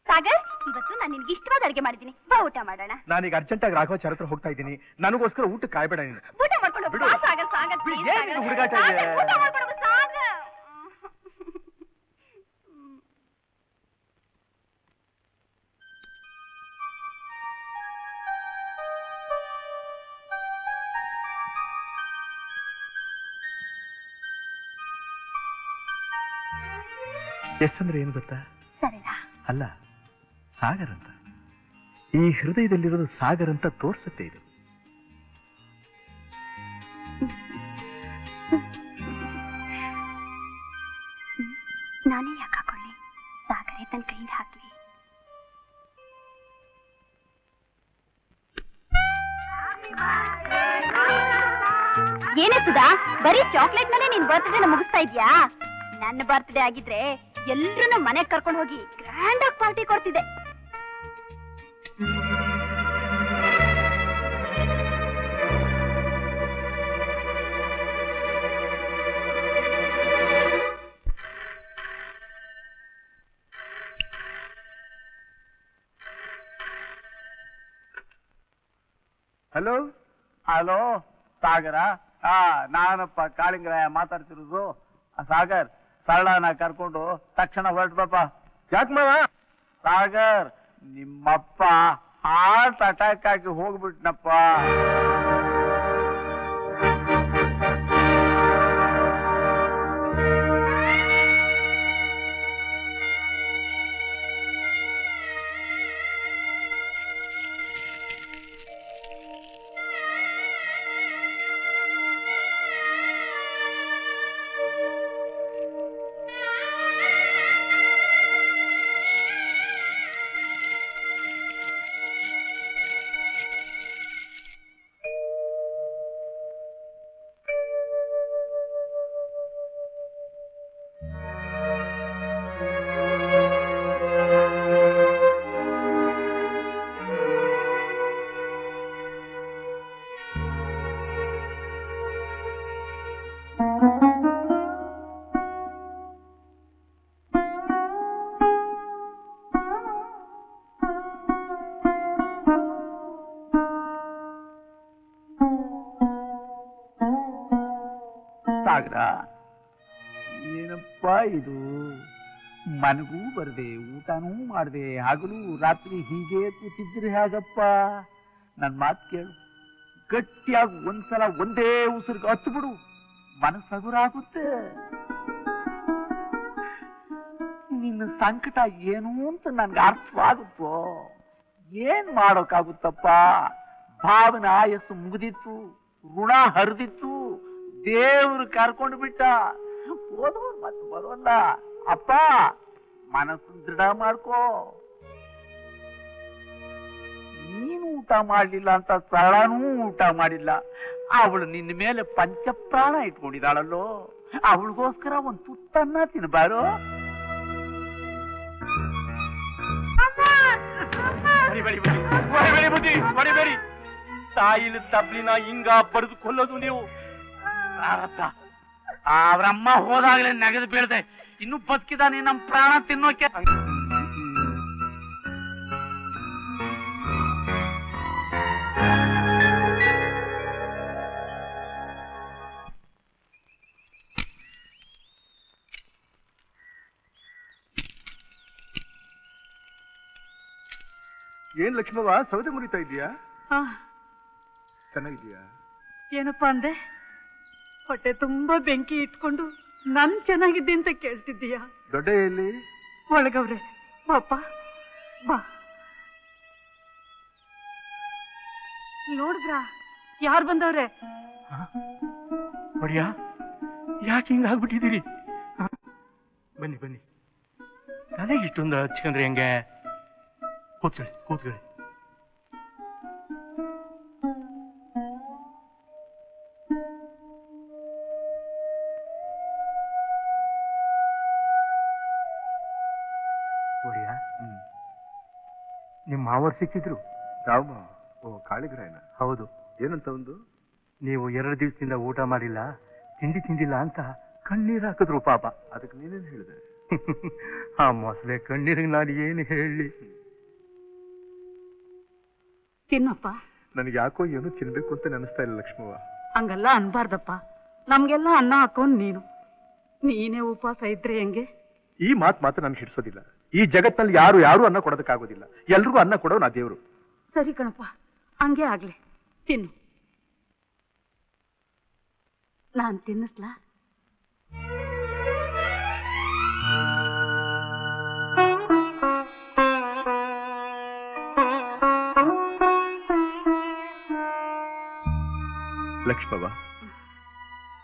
Speaker 1: ಸಾಗರ್, ಇವತ್ತು ನಾನು ನಿನ್ಗೆ ಇಷ್ಟವಾದ ಅಡಿಗೆ ಮಾಡಿದ್ದೀನಿ, ಬಾ ಊಟ ಮಾಡೋಣ.
Speaker 3: ನಾನೀಗ ಅರ್ಜೆಂಟಾಗಿ ರಾಘವಾಚಾರ್ಯ ಹತ್ರ ಹೋಗ್ತಾ ಇದ್ದೀನಿ. ನನಗೋಸ್ಕರ ಊಟ ಕಾಯ್ಬೇಡ ನೀನು.
Speaker 1: ಊಟ ಮಾಡ್ಕೊಂಡು ಹೋಗು. ಬಾ ಸಾಗರ್, ಸಾಗರ್ please,
Speaker 3: ಏನ್
Speaker 1: ಸಾಗರ್.
Speaker 3: ಹುಡುಗಾಟ ಇದೆ?
Speaker 1: ಸಾಗರ್, ಊಟ ಮಾಡ್ಕೊಂಡು ಹೋಗು, ಸಾಗರ್.
Speaker 3: ಎಸ್ ಅಂದ್ರೆ ಏನು ಗೊತ್ತಾ?
Speaker 1: ಸರಿನಾ?
Speaker 3: ಅಲ್ಲ, ಸಾಗರ್ ಅಂತ. ಈ ಹೃದಯದಲ್ಲಿರೋದು ಸಾಗರ್ ಅಂತ ತೋರ್ಸತ್ತೆ ಇದು.
Speaker 1: ನಾನೇ ಯಾಕೆ ಹಾಕೊಳ್ಳಿ? ಸಾಗರೇ ತನ್ನ ಕೈಯಿಂದ ಹಾಕ್ಲಿ. ಏನೇ ಸುಧಾ, ಬರೀ ಚಾಕ್ಲೇಟ್ ಮೇಲೆ ನಿನ್ ಬರ್ತ್ಡೇನ ಮುಗಿಸ್ತಾ ಇದ್ಯಾ? ನನ್ನ ಬರ್ತ್ಡೇ ಆಗಿದ್ರೆ ಎಲ್ರೂ ಮನೆಗೆ ಕರ್ಕೊಂಡು ಹೋಗಿ ಗ್ರ್ಯಾಂಡ್ ಆಗಿ ಪಾರ್ಟಿ ಕೊಡ್ತಿದ್ದೆ.
Speaker 2: ಹಲೋ ಹಲೋ, ಸಾಗರ? ನಾನಪ್ಪ ಕಾಳಿಂಗರಾಯ ಮಾತಾಡ್ತಿರೋದು. ಸಾಗರ್, ಸರಳನ ಕರ್ಕೊಂಡು ತಕ್ಷಣ ಹೊರಟ್ಬಪ್ಪ.
Speaker 3: ಯಾಕೆ ಮಾವ?
Speaker 2: ಸಾಗರ್, ನಿಮ್ಮಪ್ಪ ಹಾರ್ಟ್ ಅಟ್ಯಾಕ್ ಆಗಿ ಹೋಗ್ಬಿಟ್ನಪ್ಪ. ಸಾಗರ, ಏನಪ್ಪ ಇದು? ಮನಗೂ ಬರ್ದೆ, ಊಟನೂ ಮಾಡ್ದೆ, ಹಗಲು ರಾತ್ರಿ ಹೀಗೆ ಕೂತಿದ್ರೆ ಹೇಗಪ್ಪ? ನನ್ ಮಾತು ಕೇಳು, ಗಟ್ಟಿಯಾಗಿ ಒಂದ್ಸಲ ಒಂದೇ ಉಸಿರಿಗೆ ಹಚ್ಬಿಡು, ಮನಸ್ಸು ಹಗುರಾಗುತ್ತೆ. ನಿನ್ನ ಸಂಕಟ ಏನು ಅಂತ ನನ್ಗೆ ಅರ್ಥವಾಗುತ್ತೋ? ಏನ್ ಮಾಡೋಕ್ಕಾಗುತ್ತಪ್ಪ? ಭಾವನ ಆಯಸ್ಸು ಮುಗಿದಿತ್ತು, ಋಣ ಹರಿದಿತ್ತು, ದೇವ್ರು ಕರ್ಕೊಂಡು ಬಿಟ್ಟ. ಹೋದವ್ರು ಮತ್ತೆ ಬರೋಲ್ಲ. ಅಪ್ಪ, ಮನಸ್ಸು ದೃಢ ಮಾಡ್ಕೋ. ನೀನು ಊಟ ಮಾಡ್ಲಿಲ್ಲ ಅಂತ ಸರಳನೂ ಊಟ ಮಾಡಿಲ್ಲ. ಅವಳು ನಿನ್ನ ಮೇಲೆ ಪಂಚಪ್ರಾಣ ಇಟ್ಕೊಂಡಿದ್ದಾಳಲ್ಲೋ, ಅವಳಿಗೋಸ್ಕರ ಒಂದು ತುತ್ತನ್ನ ತಿನ್ಬಾರೋ?
Speaker 3: ಹೊಡಿಬೇಡಿ, ತಾಯಿನ ತಬ್ಲಿನ ಹಿಂಗ ಬಡಿದು ಕೊಲ್ಲೋದು ನೀವು.
Speaker 2: ಅವ್ರಮ್ಮ ಹೋದಾಗ್ಲೇ ನೆಗೆದು ಬೀಳ್ದೆ, ಇನ್ನು ಬದುಕಿದಾನೆ ನಮ್ ಪ್ರಾಣ ತಿನ್ನೋಕೆ.
Speaker 3: ಏನ್ ಲಕ್ಷ್ಮವ್ವ ಸೌದೆ ಮುರಿತಾ ಇದೀಯಾ? ಚೆನ್ನಾಗಿದ್ಯಾ?
Speaker 6: ಏನಪ್ಪಾ ಅಂದೆ? ಹೊಟ್ಟೆ ತುಂಬಾ ಬೆಂಕಿ ಇಟ್ಕೊಂಡು ನನ್ ಚೆನ್ನಾಗಿದ್ದೆ ಅಂತ ಕೇಳ್ತಿದ್ದೀಯಾ?
Speaker 3: ದೊಡ್ಡ ಎಲ್ಲಿ?
Speaker 6: ಒಳಗವ್ರೆ. ಪಾಪ ಬಾ. ನೋಡಿದ್ರ ಯಾರು ಬಂದವ್ರೆ?
Speaker 3: ಒಡಿಯಾ, ಯಾಕೆ ಹಿಂಗಾಗ್ಬಿಟ್ಟಿದ್ದೀರಿ? ಬನ್ನಿ ಬನ್ನಿ, ತಲೆಗೆ ಇಷ್ಟೊಂದು ಹಚ್ಕೊಂಡ್ರೆ ಹೆಂಗೆ? ಕೂತ್ಕೊಳ್ಳಿ ಕೂತ್ಕೊಳ್ಳಿ. ಒಡಿಯಾ, ನಿಮ್ಮ ಮಾವರು ಸಿಕ್ಕಿದ್ರು? ರಾಮ, ಓ ಕಾಳಿಗ್ರಾಯನ? ಹೌದು. ಏನಂತ ಒಂದು? ನೀವು 2 ದಿವಸದಿಂದ ಊಟ ಮಾಡಿಲ್ಲ, ತಿಂಡಿ ತಿಂದಿಲ್ಲ ಅಂತ ಕಣ್ಣೀರು ಹಾಕಿದ್ರು ಪಾಪ. ಅದಕ್ಕೆ ನೀನೇನು ಹೇಳಿದೆ? ಆ ಮೊಸಳೆ ಕಣ್ಣೀರಿಗೆ ನಾನು ಏನು ಹೇಳಿ?
Speaker 6: ತಿನ್ನಪ್ಪ.
Speaker 3: ನನಗೆ ಯಾಕೋ ಏನು ತಿನ್ಬೇಕು ಅಂತ ನೆನೆಸ್ತಾ ಇಲ್ಲ ಲಕ್ಷ್ಮವ್ವ.
Speaker 6: ಹಂಗಲ್ಲ ಅನ್ಬಾರ್ದಪ್ಪ. ನಮ್ಗೆಲ್ಲ ಅನ್ನ ಹಾಕೊಂಡ್ ನೀನೇ ಉಪವಾಸ ಇದ್ರೆ ಹೆಂಗೆ?
Speaker 3: ಈ ಮಾತು ನನ್ಗೆ ಹಿಡಿಸೋದಿಲ್ಲ. ಈ ಜಗತ್ತಿನಲ್ಲಿ ಯಾರು ಅನ್ನ ಕೊಡೋದಕ್ಕಾಗೋದಿಲ್ಲ. ಎಲ್ರಿಗೂ ಅನ್ನ ಕೊಡೋ ನಾ ದೇವ್ರು.
Speaker 6: ಸರಿ ಕಣಪ್ಪ, ಹಂಗೆ ಆಗ್ಲಿ. ತಿನ್ನು. ನಾನ್ ತಿನ್ನಿಸ್ಲಾ?
Speaker 3: ಲಕ್ಷ್ಮವ್ವ,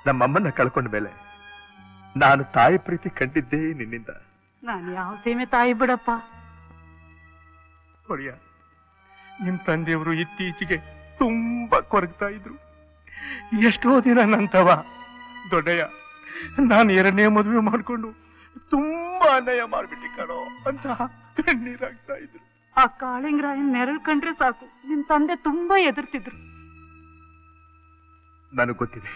Speaker 3: ನಮ್ಮಮ್ಮನ್ನ ಕಳ್ಕೊಂಡ ಮೇಲೆ ನಾನು ತಾಯಿ ಪ್ರೀತಿ ಕಂಡಿದ್ದೇ ನಿನ್ನಿಂದ.
Speaker 6: ನಾನು ಯಾವ ಸೀಮೆ ತಾಯಿ ಬಿಡಪ್ಪ.
Speaker 3: ಹೊಡಿಯ, ನಿಮ್ ತಂದೆಯವರು ಇತ್ತೀಚೆಗೆ ತುಂಬಾ ಕೊರಗ್ತಾ ಇದ್ರು. ಎಷ್ಟೋ ದಿನ ನಂತವ ದೊಡ್ಡಯ್ಯ, ನಾನು 2ನೇ ಮದುವೆ ಮಾಡ್ಕೊಂಡು ತುಂಬಾ ಅನ್ಯಾಯ ಮಾಡ್ಬಿಟ್ಟಿ ಕಣೋ ಅಂತ ಕಣ್ಣೀರಾಗ್ತಾ ಇದ್ರು.
Speaker 6: ಆ ಕಾಳಿಂಗರಾಯನ್ ನೆರಳು ಕಂಡ್ರೆ ಸಾಕು ನಿಮ್ ತಂದೆ ತುಂಬಾ ಎದುರ್ತಿದ್ರು.
Speaker 3: ನನಗೆ ಗೊತ್ತಿದೆ,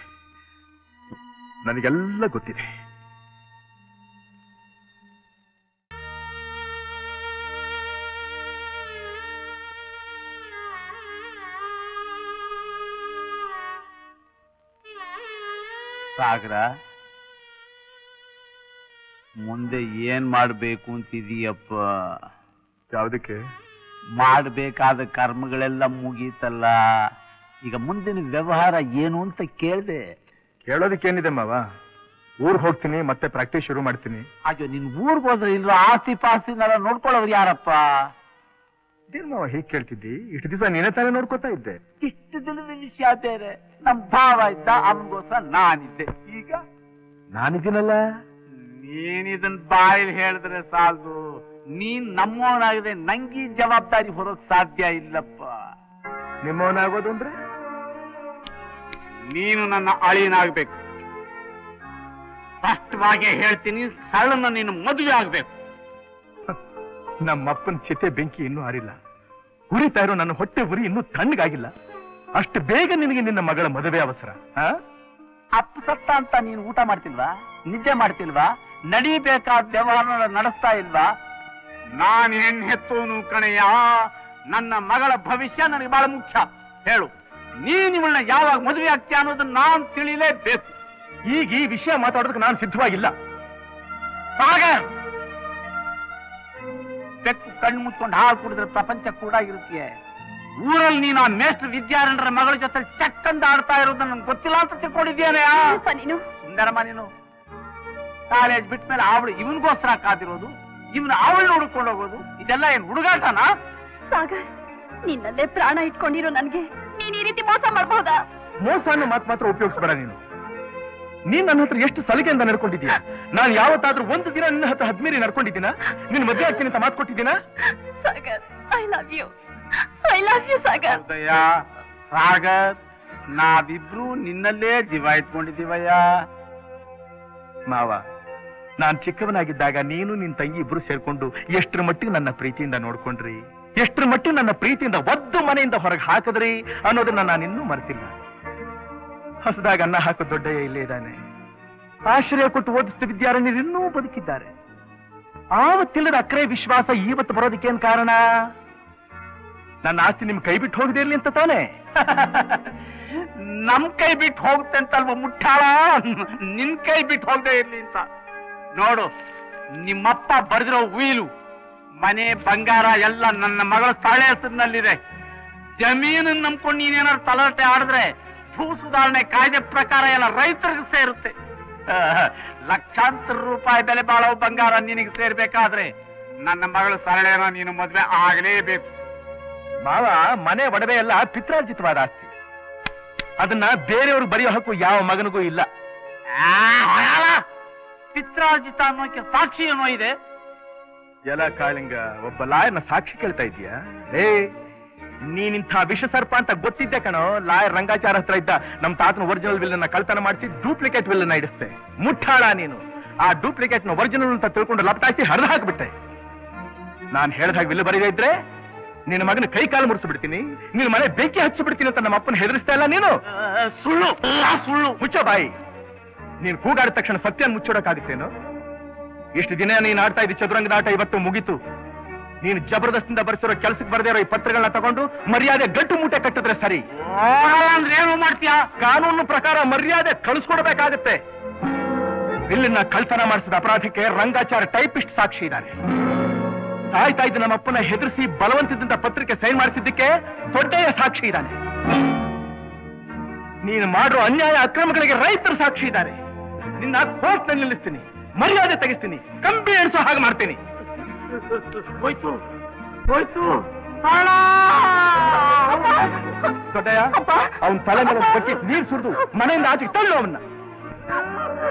Speaker 3: ನನಗೆಲ್ಲ ಗೊತ್ತಿದೆ.
Speaker 7: ಸಾಗರ, ಮುಂದೆ ಏನ್ ಮಾಡ್ಬೇಕು ಅಂತಿದೀಯಪ್ಪ?
Speaker 3: ಯಾವುದಕ್ಕೆ?
Speaker 7: ಮಾಡಬೇಕಾದ ಕರ್ಮಗಳೆಲ್ಲ ಮುಗೀತಲ್ಲ, ಈಗ ಮುಂದಿನ ವ್ಯವಹಾರ ಏನು ಅಂತ ಕೇಳಿದೆ.
Speaker 3: ಕೇಳೋದಕ್ಕೇನಿದೆ ಮಾವ, ಊರ್ಗ್ ಹೋಗ್ತೀನಿ, ಮತ್ತೆ ಪ್ರಾಕ್ಟೀಸ್ ಶುರು ಮಾಡ್ತೀನಿ.
Speaker 7: ಅಯ್ಯೋ, ನಿನ್ ಊರ್ಗ್ ಹೋದ್ರೆ ಇಲ್ವ ಆಸ್ತಿ ಪಾಸ್ತಿನೆಲ್ಲ ನೋಡ್ಕೊಳ್ಳೋರು ಯಾರಪ್ಪ?
Speaker 3: ಇದೇನ್ ಮಾವ ಹೀಗ್ ಕೇಳ್ತಿದ್ದಿ? ಇಷ್ಟು ದಿವಸ ನೀನೇ ತಾನೇ ನೋಡ್ಕೋತಾ ಇದ್ದೆ.
Speaker 7: ಇಷ್ಟು ದಿನದ ವಿಷಯ ಬೇರೆ. ನಮ್ ಭಾವ ಇದ್ದ, ಅವನಿಗೋಸ್ಕರ ನಾನಿದ್ದೆ. ಈಗ
Speaker 3: ನಾನಿದ್ದೀನಲ್ಲ.
Speaker 7: ನೀನಿದನ್ ಬಾಯಲ್ಲಿ ಹೇಳಿದ್ರೆ ಸಾಲದು. ನೀನ್ ನಮ್ಮವನಾಗಿದೆ, ನಂಗೆ ಜವಾಬ್ದಾರಿ ಹೊರೋಕ್ ಸಾಧ್ಯ ಇಲ್ಲಪ್ಪ.
Speaker 3: ನಿಮ್ಮವನಾಗೋದು ಅಂದ್ರೆ
Speaker 7: ನೀನು ನನ್ನ ಅಳಿಯನಾಗ್ಬೇಕು. ಸ್ಪಷ್ಟವಾಗಿ ಹೇಳ್ತೀನಿ, ಸರಳನ್ನ ನೀನು ಮದುವೆ ಆಗ್ಬೇಕು.
Speaker 3: ನಮ್ಮಪ್ಪನ ಚಿತೆ ಬೆಂಕಿ ಇನ್ನೂ ಹಾರಿಲ್ಲ. ಉರಿತಾ ಇರೋ ನನ್ನ ಹೊಟ್ಟೆ ಉರಿ ಇನ್ನೂ ತಣ್ಣಗಾಗಿಲ್ಲ. ಅಷ್ಟು ಬೇಗ ನಿನಗೆ ನಿನ್ನ ಮಗಳ ಮದುವೆ ಅವಸರ?
Speaker 7: ಅಪ್ಪ ಸತ್ತ ಅಂತ ನೀನು ಊಟ ಮಾಡ್ತಿಲ್ವಾ? ನಿದ್ದೆ ಮಾಡ್ತಿಲ್ವಾ? ನಡೀಬೇಕಾದ ವ್ಯವಹಾರ ನಡೆಸ್ತಾ ಇಲ್ವಾ? ನಾನು ಹೆಣ್ಣು ಹೆತ್ತೋನು ಕಣಯ್ಯ. ನನ್ನ ಮಗಳ ಭವಿಷ್ಯ ನನಗೆ ಬಹಳ ಮುಖ್ಯ. ಹೇಳು, ನೀನ್ ಇವಳನ್ನ ಯಾವಾಗ ಮದುವೆ ಆಗ್ತೀಯ ಅನ್ನೋದನ್ನ ನಾನ್ ತಿಳಿಲೇಬೇಕು.
Speaker 3: ಈಗ ಈ ವಿಷಯ ಮಾತಾಡೋದಕ್ಕೆ ನಾನು ಸಿದ್ಧವಾಗಿಲ್ಲ.
Speaker 7: ಸಾಗರ್, ಬೆಕ್ಕು ಕಣ್ಣು ಮುಚ್ಕೊಂಡು ಹಾಲು ಕುಡಿದ್ರೆ ಪ್ರಪಂಚ ಕೂಡ ಇರುತ್ತೆ. ಊರಲ್ಲಿ ನೀನು ಆ ಮೇಷ್ಟ್ರ ವಿದ್ಯಾರಣ್ಯರ ಮಗಳ ಜೊತೆ ಚಕ್ಕಂದ ಆಡ್ತಾ ಇರೋದು ನನ್ಗೆ ಗೊತ್ತಿಲ್ಲ ಅಂತ ತಿಳ್ಕೊಂಡಿದ್ದೇನೆ.
Speaker 1: ನೀನು
Speaker 7: ಸುಂದರಮ್ಮ, ನೀನು ಕಾಲೇಜ್ ಬಿಟ್ಟ ಮೇಲೆ ಅವಳು ಇವನ್ಗೋಸ್ಕರ ಕಾದಿರೋದು, ಇವನು ಅವಳು ಹುಡ್ಕೊಂಡು ಹೋಗೋದು, ಇದೆಲ್ಲ ಏನ್ ಹುಡುಗಾಟನಾ?
Speaker 1: ಸಾಗರ್, ನಿನ್ನಲ್ಲೇ ಪ್ರಾಣ ಇಟ್ಕೊಂಡಿರೋ ನನ್ಗೆ ನೀನ್ ಈ ರೀತಿ ಮೋಸ ಮಾಡಬಹುದಾ?
Speaker 3: ಮೋಸ ಅನ್ನೋ ಮಾತ್ರ ಉಪಯೋಗಿಸ್ಬೇಡ ನೀನು. ನೀನ್ ನನ್ನ ಹತ್ರ ಎಷ್ಟು ಸಲಿಗೆಯಿಂದ ನಡ್ಕೊಂಡಿದ್ದೀಯ. ನಾನು ಯಾವತ್ತಾದ್ರೂ ಒಂದು ದಿನ ನಿನ್ನ ಹತ್ರ ಹದ್ಮೀರಿ ನಡ್ಕೊಂಡಿದ್ದೀನ? ನಿನ್ ಮದುವೆ ಆಗ್ತೀನಿ ಅಂತ ಮಾತು ಕೊಟ್ಟಿದ್ದೀನ?
Speaker 1: Sagar, I love you, I love you Sagar.
Speaker 7: Sagar, ನಾವಿಬ್ರು ನಿನ್ನಲ್ಲೇ ಜೀವ ಇಟ್ಕೊಂಡಿದ್ದೀವಯ್ಯ.
Speaker 3: ಮಾವ, ನಾನ್ ಚಿಕ್ಕವನಾಗಿದ್ದಾಗ ನೀನು ನಿನ್ ತಂಗಿ ಇಬ್ರು ಸೇರ್ಕೊಂಡು ಎಷ್ಟರ ಮಟ್ಟಿಗೆ ನನ್ನ ಪ್ರೀತಿಯಿಂದ ನೋಡ್ಕೊಂಡ್ರಿ, ಎಷ್ಟರ ಮಟ್ಟಿಗೆ ನನ್ನ ಪ್ರೀತಿಯಿಂದ ಒದ್ದು ಮನೆಯಿಂದ ಹೊರಗೆ ಹಾಕಿದ್ರಿ ಅನ್ನೋದನ್ನ ನಾನಿನ್ನೂ ಮರೆತಿಲ್ಲ. ಹೊಸದಾಗ ಅನ್ನ ಹಾಕೋ ದೊಡ್ಡಯ್ಯ ಇಲ್ಲೇ ಇದ್ದಾನೆ. ಆಶ್ರಯ ಕೊಟ್ಟು ಓದಿಸಿದ ವಿದ್ಯಾರಣ್ಯರು ಇನ್ನೂ ಬದುಕಿದ್ದಾರೆ. ಆವತ್ತಿಲ್ಲದ ಅಕ್ರೆ ವಿಶ್ವಾಸ ಇವತ್ತು ಬರೋದಕ್ಕೇನ್ ಕಾರಣ? ನನ್ನ ಆಸ್ತಿ ನಿಮ್ ಕೈ ಬಿಟ್ಟು ಹೋಗದೆ ಇರ್ಲಿ ಅಂತ ತಾನೆ?
Speaker 7: ನಮ್ ಕೈ ಬಿಟ್ಟು ಹೋಗುತ್ತೆ ಅಂತಲ್ವ ಮುಟ್ಟಾಳ, ನಿನ್ ಕೈ ಬಿಟ್ಟು ಹೋಗದೆ ಇರ್ಲಿ ಅಂತ. ನೋಡು, ನಿಮ್ಮಪ್ಪ ಬರೆದಿರೋ ಉಯಿಲು ಮನೆ ಬಂಗಾರ ಎಲ್ಲ ನನ್ನ ಮಗಳ ತಾಳೆ ಹೆಸರಿನಲ್ಲಿದೆ. ಜಮೀನು ನಂಬ್ಕೊಂಡು ನೀನೇನಾದ್ರು ತಲಾಟೆ ಆಡಿದ್ರೆ ಭೂ ಸುಧಾರಣೆ ಕಾಯ್ದೆ ಪ್ರಕಾರ ಎಲ್ಲ ರೈತರಿಗೆ ಸೇರುತ್ತೆ. ಲಕ್ಷಾಂತರ ರೂಪಾಯಿ ಬೆಲೆ ಬಾಳೋ ಬಂಗಾರ ನಿನಗೆ ಸೇರ್ಬೇಕಾದ್ರೆ ನನ್ನ ಮಗಳ ಸರಳೆನ ನೀನು ಮದ್ವೆ ಆಗಲೇಬೇಕು.
Speaker 3: ಮಾವ, ಮನೆ ಒಡವೆ ಎಲ್ಲ ಪಿತ್ರಾರ್ಜಿತವಾದ ಆಸ್ತಿ. ಅದನ್ನ ಬೇರೆಯವ್ರಿಗೆ ಬರೆಯೋ ಹಕ್ಕು ಯಾವ ಮಗನಿಗೂ ಇಲ್ಲ.
Speaker 7: ಪಿತ್ರಾರ್ಜಿತ ಅನ್ನೋಕೆ ಸಾಕ್ಷಿ ಏನೋ ಇದೆ.
Speaker 3: ಎಲ್ಲ ಕಾಳಿಂಗ, ಒಬ್ಬ ಲಾಯರ್ನ ಸಾಕ್ಷಿ ಕೇಳ್ತಾ ಇದೀಯಾ? ನೀನಿಂಥ ವಿಷ ಸರ್ಪ ಅಂತ ಗೊತ್ತಿದ್ದೆ ಕಣೋ. ಲಾಯರ್ ರಂಗಾಚಾರ ಹತ್ರ ಇದ್ದ ನಮ್ ತಾತನ ಒರಿಜಿನಲ್ ವಿಲ್ ಅನ್ನ ಕಳ್ತನ ಮಾಡಿಸಿ ಡೂಪ್ಲಿಕೇಟ್ ವಿಲ್ ಅನ್ನ ಇಡಿಸ್ತೆ. ಮುಟ್ಟಾಳ ನೀನು. ಆ ಡೂಪ್ಲಿಕೇಟ್ ನ ಒರಿಜಿನಲ್ ಅಂತ ತಿಳ್ಕೊಂಡು ಲಪಟಾಯಿಸಿ ಹರಿದು ಹಾಕ್ಬಿಟ್ಟೆ. ನಾನು ಹೇಳ್ದಾಗ ವಿಲ್ ಬರೀದೇ ಇದ್ರೆ ನಿನ್ನ ಮಗನ ಕೈ ಕಾಲು ಮುರಿಸ್ಬಿಡ್ತೀನಿ, ನಿನ್ನ ಮನೆ ಬೆಂಕಿ ಹಚ್ಚಿಬಿಡ್ತೀನಿ ಅಂತ ನಮ್ಮ ಅಪ್ಪನ ಹೆದರಿಸ್ತಾ ಇಲ್ಲ ನೀನು?
Speaker 7: ಸುಳ್ಳು ಸುಳ್ಳು.
Speaker 3: ಮುಚ್ಚೋ ಬಾಯಿ. ನೀನು ಕೂಗಾಡಿದ ತಕ್ಷಣ ಸತ್ಯ ಮುಚ್ಚೋಡಕ್ಕಾಗುತ್ತೇನು? ಇಷ್ಟು ದಿನ ನೀನು ಆಡ್ತಾ ಇದ್ದ ಚದುರಂಗದ ಆಟ ಇವತ್ತು ಮುಗೀತು. ನೀನು ಜಬರ್ದಸ್ತಿಂದ ಬರೆಸಿರೋ ಕೆಲ್ಸಕ್ಕೆ ಬರದೇ ಇರೋ ಈ ಪತ್ರಗಳನ್ನ ತಗೊಂಡು ಮರ್ಯಾದೆ ಗಟ್ಟು ಮೂಟೆ ಕಟ್ಟಿದ್ರೆ ಸರಿ.
Speaker 7: ಅಂದ್ರೆ ಏನು ಮಾಡ್ತೀಯಾ?
Speaker 3: ಕಾನೂನು ಪ್ರಕಾರ ಮರ್ಯಾದೆ ಕಳಿಸ್ಕೊಡ್ಬೇಕಾಗತ್ತೆ. ಬಿಲ್ಲಿನ ಕಳ್ತನ ಮಾಡಿಸಿದ ಅಪರಾಧಕ್ಕೆ ರಂಗಾಚಾರ ಟೈಪಿಸ್ಟ್ ಸಾಕ್ಷಿ ಇದ್ದಾನೆ. ಸಾಯ್ತಾ ಇದ್ದ ನಮ್ಮಪ್ಪನ ಹೆದರಿಸಿ ಬಲವಂತದಿಂದ ಪತ್ರಿಕೆ ಸೈನ್ ಮಾಡಿಸಿದ್ದಕ್ಕೆ ದೊಡ್ಡೆಯ ಸಾಕ್ಷಿ ಇದ್ದಾನೆ. ನೀನು ಮಾಡೋ ಅನ್ಯಾಯ ಅಕ್ರಮಗಳಿಗೆ ರೈತರ ಸಾಕ್ಷಿ ಇದ್ದಾರೆ. ನಿನ್ನ ಕೋರ್ಟ್ ನಲ್ಲಿ ನಿಲ್ಲಿಸ್ತೀನಿ, ಮರ್ಯಾದೆ ತೆಗಿಸ್ತೀನಿ, ಕಂಬಿ ಎಣಿಸೋ ಹಾಗೆ ಮಾಡ್ತೀನಿ.
Speaker 7: ಹೋಯ್ತು ಹೋಯ್ತು.
Speaker 3: ದೊಡ್ಡಯ್ಯ, ಅವನ ತಲೆ ಮೇಲೆ ಬಗ್ಗೆ ನೀರು ಸುರಿದು ಮನೆಯಿಂದ ಆಚೆಗೆ ತಳ್ಳು ಅವನ್ನ.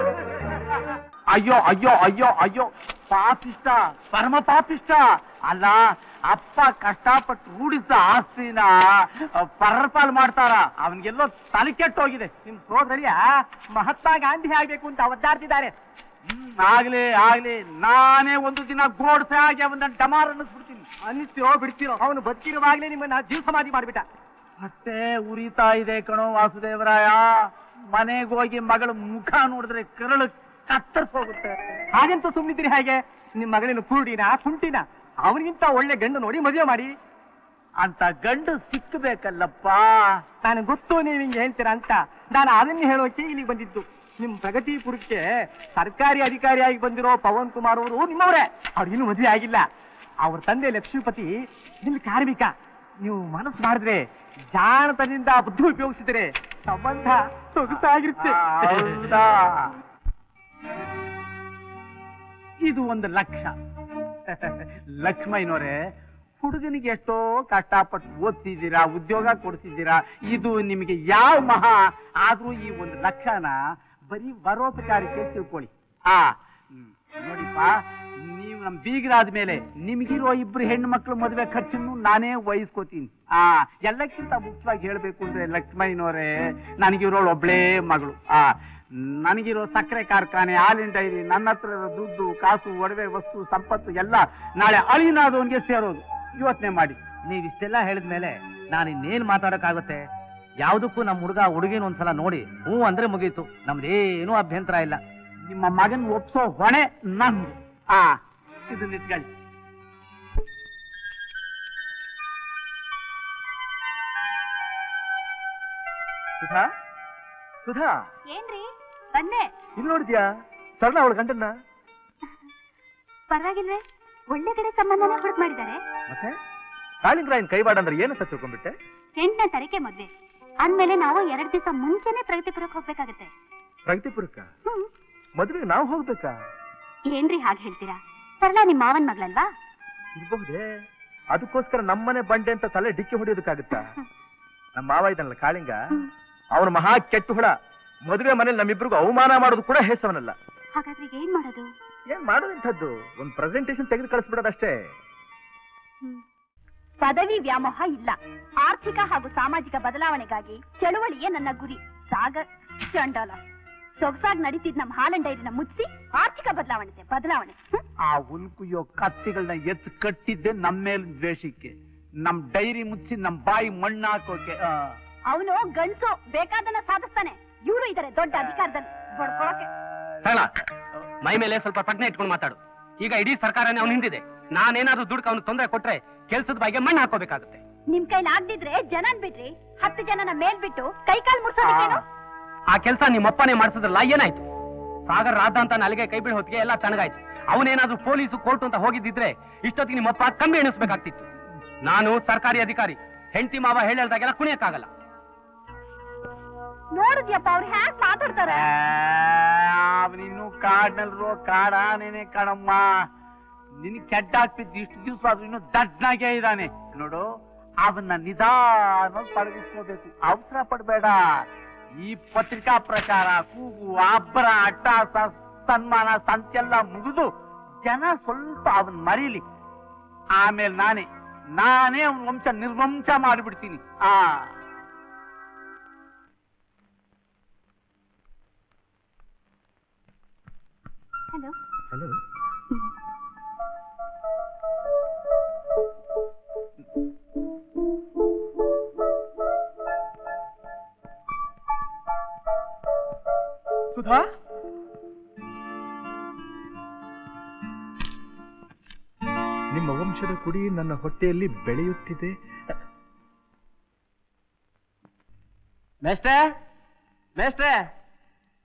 Speaker 7: ಅಯ್ಯೋ ಅಯ್ಯೋ ಅಯ್ಯೋ ಅಯ್ಯೋ, ಪಾಪಿಷ್ಟ, ಪರಮ ಪಾಪಿಷ್ಟ. ಅಲ್ಲ, ಅಪ್ಪ ಕಷ್ಟಪಟ್ಟು ರೂಢಿಸಿದ ಆಸ್ತಿನ ಪರ್ರಪಾಲ್ ಮಾಡ್ತಾರ. ಅವನಿಗೆಲ್ಲೋ ತಲೆ ಕೆಟ್ಟೋಗಿದೆ. ನಿಮ್ ಸೋದರಿಯ ಮಹಾತ್ಮ ಗಾಂಧಿ ಆಗ್ಬೇಕು ಅಂತ ಒದ್ದಾಡ್ತಿದ್ದಾರೆ. ಆಗ್ಲಿ ಆಗ್ಲಿ, ನಾನೇ ಒಂದು ದಿನ ಗೋಡ್ಸೆ ಆಗಿ ಅವನ್ನ ಡಮಾರ್ ಅನ್ನಿಸ್ಬಿಡ್ತೀನಿ. ಅನ್ನಿಸ್ತಿರೋ ಬಿಡ್ತಿರೋ, ಅವನು ಬದುಕಿರುವಾಗ್ಲೇ ನಿಮ್ಮನ್ನ ಜೀವ ಸಮಾಧಿ ಮಾಡ್ಬಿಟ್ಟ. ಮತ್ತೆ ಉರಿತಾ ಇದೆ ಕಣೋ ವಾಸುದೇವರಾಯ. ಮನೆಗೆ ಹೋಗಿ ಮಗಳ ಮುಖ ನೋಡಿದ್ರೆ ಕರಳು ಕತ್ತರಿಸೋಗುತ್ತೆ. ಹಾಗೆಂತ ಸುಮ್ಮನಿದ್ದೀರಿ ಹೇಗೆ? ನಿಮ್ ಮಗಳೇನು ಕುರುಡಿನ ಕುಂಟಿನ? ಅವನಿಗಿಂತ ಒಳ್ಳೆ ಗಂಡು ನೋಡಿ ಮದುವೆ ಮಾಡಿ. ಅಂತ ಗಂಡು ಸಿಕ್ಕಬೇಕಲ್ಲಪ್ಪ. ನಾನು ಗೊತ್ತು ನೀವು ಹಿಂಗೆ ಹೇಳ್ತೀರಾ ಅಂತ. ನಾನು ಅದನ್ನ ಹೇಳೋಕೆ ಇಲ್ಲಿಗೆ ಬಂದಿದ್ದು. ನಿಮ್ ಪ್ರಗತಿಪುರಕ್ಕೆ ಸರ್ಕಾರಿ ಅಧಿಕಾರಿಯಾಗಿ ಬಂದಿರೋ ಪವನ್ ಕುಮಾರ್ ಅವರು ನಿಮ್ಮವರೇ. ಅವ್ರು ಇನ್ನೂ ಮದುವೆ ಆಗಿಲ್ಲ. ಅವ್ರ ತಂದೆ ಲಕ್ಷ್ಮೀಪತಿ ನಿಮ್ ಕಾರ್ಮಿಕ. ನೀವು ಮನಸ್ಸು ಮಾಡಿದ್ರೆ, ಜಾಣತನದಿಂದ ಬುದ್ಧಿ ಉಪಯೋಗಿಸಿದ್ರೆ ಸಂಬಂಧ ಸೊಗಸಾಗಿರುತ್ತೆ. ಇದು 1 ಲಕ್ಷ. ಲಕ್ಷ್ಮಯ್ಯನವರೇ, ಹುಡುಗನಿಗೆ ಎಷ್ಟೋ ಕಷ್ಟಪಟ್ಟು ಓದಿಸಿದ್ದೀರಾ, ಉದ್ಯೋಗ ಕೊಡ್ತಿದ್ದೀರಾ. ಇದು ನಿಮಗೆ ಯಾವ ಮಹಾ ಆದ್ರೂ ಈ 1 ಲಕ್ಷನ ಬರೀ ಬರೋಪಚಾರಕ್ಕೆ ತಿಳ್ಕೊಳ್ಳಿ. ನೋಡಿಪ್ಪ, ನೀವು ನಮ್ ಬೀಗರಾದ ಮೇಲೆ ನಿಮ್ಗಿರೋ 2 ಹೆಣ್ಣು ಮಕ್ಕಳು ಮದುವೆ ಖರ್ಚನ್ನು ನಾನೇ ವಹಿಸ್ಕೋತೀನಿ. ಎಲ್ಲಕ್ಕಿಂತ ಮುಖ್ಯವಾಗಿ ಹೇಳ್ಬೇಕು ಅಂದ್ರೆ ಲಕ್ಷ್ಮಯ್ಯನವರೇ, ನನಗಿರೋಳು ಒಬ್ಳೇ ಮಗಳು. ನನಗಿರೋ ಸಕ್ಕರೆ ಕಾರ್ಖಾನೆ, ಹಾಲಿನ ಡೈರಿ, ನನ್ನ ಹತ್ರ ದುಡ್ಡು ಕಾಸು ಒಡವೆ ವಸ್ತು ಸಂಪತ್ತು ಎಲ್ಲ ನಾಳೆ ಅಳಿನಾದವನ್ಗೆ ಸೇರೋದು. ಯೋಚನೆ ಮಾಡಿ. ನೀವಿಷ್ಟೆಲ್ಲ ಹೇಳಿದ್ಮೇಲೆ ನಾನು ಇನ್ನೇನ್ ಮಾತಾಡಕ್ಕಾಗುತ್ತೆ? ಯಾವ್ದಕ್ಕೂ ನಮ್ಮ ಹುಡುಗ ಹುಡುಗಿನ ಒಂದ್ಸಲ ನೋಡಿ ಹ್ಞೂ ಅಂದ್ರೆ ಮುಗೀತು. ನಮ್ದೇನೂ ಅಭ್ಯಂತರ ಇಲ್ಲ. ನಿಮ್ಮ ಮಗನ್ ಒಪ್ಸೋ ಹೊಣೆ ನಂದು. ಇದನ್ನ ಇಟ್ಕೊಳ್ಳಿ.
Speaker 3: ಸುಧಾ, ಸುಧಾ,
Speaker 1: ಏನ್ರಿ ಬಂದೆ?
Speaker 3: ಇಲ್ಲಿ ನೋಡಿದ್ಯಾ ಸರಳ ಅವಳ ಗಂಡನ್ನ?
Speaker 1: ಪರವಾಗಿಲ್ವೇ? ಒಳ್ಳೆ ಕಡೆ ಸಂಬಂಧನ ಹುಡುಕ್ ಮಾಡಿದ್ದಾರೆ.
Speaker 3: ಮತ್ತೆ ಕಾಳಿಂಗರಾಯನ್ ಕೈವಾಡ ಅಂದ್ರೆ ಏನಂತ ತಿಳ್ಕೊಂಡ್ಬಿಟ್ಟೆ?
Speaker 1: 8ನೇ ತಾರೀಕೆ ಮದ್ವೆ ಅಂದ್ಮೇಲೆ ನಾವು 2 ದಿವಸ ಮುಂಚೆನೆ ಪ್ರಗತಿಪುರಕ್ಕೆ ಹೋಗ್ಬೇಕಾಗತ್ತೆ.
Speaker 3: ಪ್ರಗತಿಪುರಕ್ಕ ಮದುವೆಗೆ ನಾವು ಹೋಗ್ಬೇಕಾ?
Speaker 1: ಏನ್ರಿ ಹಾಗೆ ಹೇಳ್ತೀರಾ? ಸರಳ ನಿಮ್ ಮಾವನ್ ಮಗಳಲ್ವಾ?
Speaker 3: ಇರಬಹುದೇ. ಅದಕ್ಕೋಸ್ಕರ ನಮ್ಮನೆ ಬಂಡೆ ಅಂತ ತಲೆ ಡಿಕ್ಕಿ ಹೊಡಿಯೋದಕ್ಕಾಗತ್ತಾ? ನಮ್ಮ ಮಾವ ಇದ್ದಾನಲ್ಲ ಕಾಳಿಂಗ, ಅವನು ಮಹಾ ಕೆಟ್ಟು ಹುಳ. ಮದುವೆ ಮನೇಲಿ ನಮ್ಮಿಬ್ರಿಗೂ ಅವಮಾನ ಮಾಡೋದು ಕೂಡ ಹೇಸವನಲ್ಲ.
Speaker 1: ಹಾಗಾದ್ರೆ ಏನ್ ಮಾಡೋದು?
Speaker 3: ಏನ್ ಮಾಡೋದಂಥದ್ದು, ಒಂದು ಪ್ರೆಸೆಂಟೇಶನ್ ತೆಗೆದು ಕಳಿಸ್ಬಿಡೋದಷ್ಟೇ.
Speaker 1: ಪದವಿ ವ್ಯಾಮೋಹ ಇಲ್ಲ. ಆರ್ಥಿಕ ಹಾಗೂ ಸಾಮಾಜಿಕ ಬದಲಾವಣೆಗಾಗಿ ಚಳುವಳಿಯೇ ನನ್ನ ಗುರಿ. ಸಾಗರ್ ಚಂಡಾಲ ಸೊಗಸಾಗಿ ನಡೀತಿದ್ ನಮ್ಮ ಹಾಲನ್ ಡೈರಿನ ಮುಚ್ಚಿ ಆರ್ಥಿಕ ಬದಲಾವಣೆ.
Speaker 7: ಆ ಉಲ್ಕುಯ್ಯೋ ಕತ್ತಿಗಳನ್ನ ಎತ್ತು ಕಟ್ಟಿದ್ದೆ ನಮ್ಮ ಮೇಲೆ ದ್ವೇಷಕ್ಕೆ. ನಮ್ ಡೈರಿ ಮುಚ್ಚಿ ನಮ್ ಬಾಯಿ ಮಣ್ಣು ಹಾಕೋಕೆ.
Speaker 1: ಅವನು ಗಂಡಸು ಬೇಕಾದನ್ನ ಸಾಧಿಸ್ತಾನೆ. ಇವರು ಇದಾರೆ ದೊಡ್ಡ ಅಧಿಕಾರದಲ್ಲಿ ಬಡ್ಕೊಳಕ್ಕೆ.
Speaker 5: ಮೈ ಮೇಲೆ ಸ್ವಲ್ಪ ಪ್ರಜ್ಞೆ ಇಟ್ಕೊಂಡು ಮಾತಾಡು. ಈಗ ಇಡೀ ಸರ್ಕಾರನೇ ಅವನು ಹಿಂದಿದೆ. ನಾನೇನಾದ್ರೂ ದುಡ್ಡು ಅವನು ತೊಂದರೆ ಕೊಟ್ರೆ ಕೆಲ್ಸದ ಬಾಯಿಗೆ ಮಣ್ಣು ಹಾಕೋಬೇಕಾಗುತ್ತೆ.
Speaker 1: ನಿಮ್ ಕೈಲಿ ಆಗ್ದಿದ್ರೆ ಜನನ್ ಬಿಡ್ರಿ. 10 ಜನನ ಮೇಲ್ ಬಿಟ್ಟು ಕೈಕಾಲ್ ಮುರ್ಸೋದಕ್ಕೇನು?
Speaker 5: ಆ ಕೆಲಸ ನಿಮ್ಮಪ್ಪನೇ ಮಾಡಿಸಿದ್ರಲ್ಲ, ಏನಾಯ್ತು? ಸಾಗರ್ ರಾಧ ಅಂತ ಅಲ್ಲಿಗೆ ಕೈ ಬೀಳ್ ಹೊತ್ತಿಗೆ ಎಲ್ಲ ತಣ್ಣಗಾಯ್ತು. ಅವನೇನಾದ್ರೂ ಪೊಲೀಸು ಕೋರ್ಟ್ ಅಂತ ಹೋಗಿದ್ದಿದ್ರೆ ಇಷ್ಟೊತ್ತಿಗೆ ನಿಮ್ಮಪ್ಪ ಕಮ್ಮಿ ಎಣಿಸ್ಬೇಕಾಗ್ತಿತ್ತು. ನಾನು ಸರ್ಕಾರಿ ಅಧಿಕಾರಿ, ಹೆಂಡತಿ ಮಾವ ಹೇಳ್ದಾಗೆಲ್ಲ ಕುಣಿಯಕ್ಕಾಗಲ್ಲ.
Speaker 1: ನೋಡಿದ್ಯಪ್ಪ ಅವ್ರು ಹ್ಯಾಕ್ ಮಾತಾಡ್ತಾರೆ.
Speaker 7: ಅವನಿನ್ನು ಕಾಡ್ನಲ್ರೋ ಕಾಡಾನೇನೆ ಕಣಮ್ಮ. ನಿನ್ ಕೆಡ್ಡ ಆಗ್ತಿದ್ದು ಇಷ್ಟು ದಿವಸ ಆದ್ರೂ ಇನ್ನು ದಡ್ಡನಾಗೇ ಇದ್ದಾನೆ ನೋಡು. ಅವನ್ನ ನಿಧಾನವಾಗಿ ಪಳಗಿಸ್ಕೋಬೇಕು, ಅವಸರ ಪಡ್ಬೇಡ. ಈ ಪತ್ರಿಕಾ ಪ್ರಚಾರ, ಕೂಗು, ಅಬ್ಬರ, ಅಟ್ಟಾಸ, ಸನ್ಮಾನ, ಸಂತೆಲ್ಲ ಮುಗಿದು ಜನ ಸ್ವಲ್ಪ ಅವನ್ ಮರೀಲಿ. ಆಮೇಲೆ ನಾನೇ ಅವನ ವಂಶ ನಿರ್ವಂಶ ಮಾಡಿಬಿಡ್ತೀನಿ.
Speaker 1: ಹಲೋ
Speaker 3: ಹಲೋ, ಸುಧಾ, ನಿಮ್ಮ ವಂಶದ ಕುಡಿ ನನ್ನ ಹೊಟ್ಟೆಯಲ್ಲಿ ಬೆಳೆಯುತ್ತಿದೆ.
Speaker 5: ಮೇಷ್ಟ್ರೆ, ಮೇಷ್ಟ್ರೆ.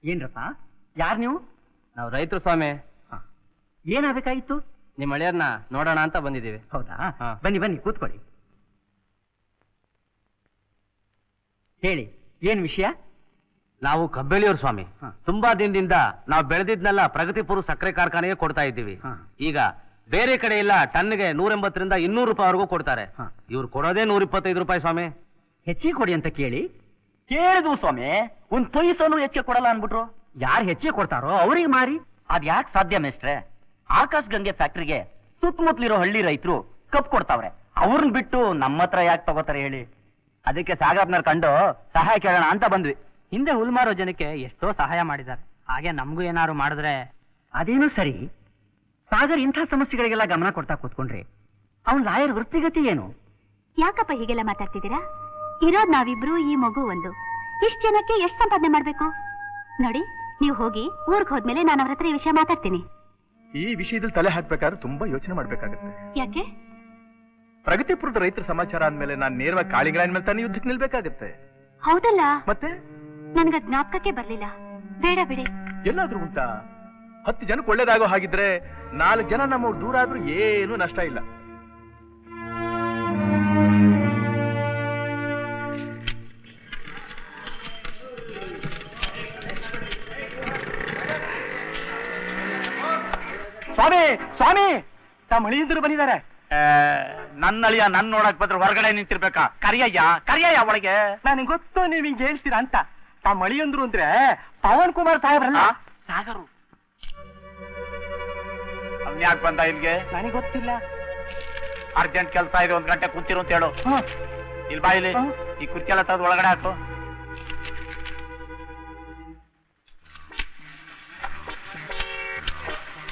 Speaker 5: ಏನ್ರಪ್ಪ, ಯಾರು ನೀವು? ನಾವು ರೈತರು ಸ್ವಾಮಿ. ಏನಾಗಬೇಕಾಗಿತ್ತು? ನಿಮ್ಮ ಹಳೆಯರ್ನ ನೋಡೋಣ ಅಂತ ಬಂದಿದ್ದೀವಿ. ಹೌದಾ? ಬನ್ನಿ ಬನ್ನಿ ಕೂತ್ಕೊಳ್ಳಿ. ಹೇಳಿ, ಏನ್ ವಿಷಯ? ನಾವು ಕಬ್ಬೆಳಿಯೋರು ಸ್ವಾಮಿ. ತುಂಬಾ ದಿನದಿಂದ ನಾವು ಬೆಳೆದಿದ್ನೆಲ್ಲ ಪ್ರಗತಿಪುರ ಸಕ್ಕರೆ ಕಾರ್ಖಾನೆಗೆ ಕೊಡ್ತಾ ಇದ್ದೀವಿ. ಈಗ ಬೇರೆ ಕಡೆ ಎಲ್ಲ ಟನ್ಗೆ 180ರಿಂದ 200 ರೂಪಾಯಿವರೆಗೂ ಕೊಡ್ತಾರೆ. ಇವ್ರು ಕೊಡೋದೇ 125 ರೂಪಾಯಿ ಸ್ವಾಮಿ. ಹೆಚ್ಚಿಗೆ ಕೊಡಿ ಅಂತ ಕೇಳಿದ್ವು ಸ್ವಾಮಿ. ಒಂದ್ ಪೈಸನು ಹೆಚ್ಚಿಗೆ ಕೊಡಲ್ಲ ಅನ್ಬಿಟ್ರು. ಯಾರು ಹೆಚ್ಚಿಗೆ ಕೊಡ್ತಾರೋ ಅವ್ರಿಗೆ ಮಾರಿ. ಅದ್ ಯಾಕೆ ಸಾಧ್ಯ ಮೇಷ್ಟ್ರೆ? ಆಕಾಶ್ ಗಂಗೆ ಫ್ಯಾಕ್ಟ್ರಿಗೆ ಸುತ್ತಮುತ್ತಲಿರೋ ಹಳ್ಳಿ ರೈತರು ಕಪ್ ಕೊಡ್ತಾವ್ರೆ. ಅವ್ರನ್ನ ಬಿಟ್ಟು ನಮ್ಮ ಹತ್ರ ಯಾಕೆ ತಗೋತಾರೆ ಹೇಳಿ? ಅದಕ್ಕೆ ಸಾಗರ್ನರ್ ಕಂಡು ಸಹಾಯ ಕೇಳೋಣ ಅಂತ ಬಂದ್ವಿ. ಹಿಂದೆ ಹುಲ್ಮಾರೋ ಜನಕ್ಕೆ ಎಷ್ಟೋ ಸಹಾಯ ಮಾಡಿದ್ದಾರೆ. ಹಾಗೆ ನಮಗೂ ಏನಾದ್ರು ಮಾಡಿದ್ರೆ. ಅದೇನೋ ಸರಿ, ಸಾಗರ್ ಇಂಥ ಸಮಸ್ಯೆಗಳಿಗೆಲ್ಲ ಗಮನ ಕೊಡ್ತಾ ಕೂತ್ಕೊಂಡ್ರೆ ಅವನ್ ಲಾಯರ್ ವೃತ್ತಿಗತಿ ಏನು?
Speaker 1: ಯಾಕಪ್ಪ ಹೀಗೆಲ್ಲ ಮಾತಾಡ್ತಿದ್ದೀರಾ? ಇರೋದ್ ನಾವಿಬ್ರು, ಈ ಮಗು ಒಂದು. ಇಷ್ಟ ಜನಕ್ಕೆ ಎಷ್ಟು ಸಂಪಾದನೆ ಮಾಡ್ಬೇಕು ನೋಡಿ. ನೀವು ಹೋಗಿ ಊರ್ಗ್ ಹೋದ್ಮೇಲೆ ನಾನು ಅವ್ರ ಹತ್ರ ಈ ವಿಷಯ ಮಾತಾಡ್ತೀನಿ.
Speaker 3: ಈ ವಿಷಯದಲ್ಲಿ ತಲೆ ಹಾಕ್ಬೇಕಾದ್ರೆ ತುಂಬಾ ಯೋಚನೆ ಮಾಡ್ಬೇಕಾಗತ್ತೆ.
Speaker 1: ಯಾಕೆ?
Speaker 3: ಪ್ರಗತಿಪುರದ ರೈತರ ಸಮಾಚಾರ ಅಂದ್ಮೇಲೆ ನಾನು ನೇರವಾಗಿ ಕಾಳಿಂಗರಾಯನ ಮೇಲೆ ತಾನೇ ಯುದ್ಧಕ್ಕೆ ನಿಲ್ಬೇಕಾಗತ್ತೆ.
Speaker 1: ಹೌದಲ್ಲ?
Speaker 3: ಮತ್ತೆ
Speaker 1: ನನ್ಗ ಜ್ಞಾಪಕಕ್ಕೆ ಬರ್ಲಿಲ್ಲ. ಬೇಡ ಬಿಡಿ.
Speaker 3: ಎಲ್ಲಾದ್ರೂ ಉಂಟಾ? 10 ಜನಕ್ಕೆ ಒಳ್ಳೇದಾಗೋ ಹಾಗಿದ್ರೆ 4 ಜನ ನಮ್ಮವ್ರು ದೂರ ಆದ್ರೂ ಏನು ನಷ್ಟ ಇಲ್ಲ.
Speaker 5: ಸ್ವಾಮಿ, ಸ್ವಾಮಿ, ತಮ್ಮ ಅಳಿಯಂದ್ರು ಬಂದಿದ್ದಾರೆ.
Speaker 7: ನನ್ನ ಅಳಿಯ ನನ್ ನೋಡಕ್ ಬಂದ್ರೆ ಹೊರಗಡೆ ನಿಂತಿರ್ಬೇಕಾ? ಕರಿಯಯ್ಯ ಒಳಗೆ.
Speaker 5: ನನಗೆ ಗೊತ್ತು ನೀವ್ ಹಿಂಗ್ ಹೇಳ್ತೀರಾ ಅಂತ. ತಮ್ಮ ಅಳಿಯಂದ್ರು ಅಂದ್ರೆ ಪವನ್ ಕುಮಾರ್ ಸಾಹೇಬ್ರಲ್ಲ, ಸಾಗರು.
Speaker 7: ಅವ್ನ್ ಯಾಕೆ ಬಂದ ಇಲ್ಗೆ?
Speaker 5: ನನಗೆ ಗೊತ್ತಿಲ್ಲ.
Speaker 7: ಅರ್ಜೆಂಟ್ ಕೆಲಸ ಇದೆ, 1 ಗಂಟೆ ಕೂತಿರು ಅಂತ ಹೇಳು. ಇಲ್ಲಿ ಬಾ, ಇಲ್ಲಿ ಈ ಕುರ್ಚಿ ಎಲ್ಲ ತೆಗೆದು ಒಳಗಡೆ ಹಾಕು.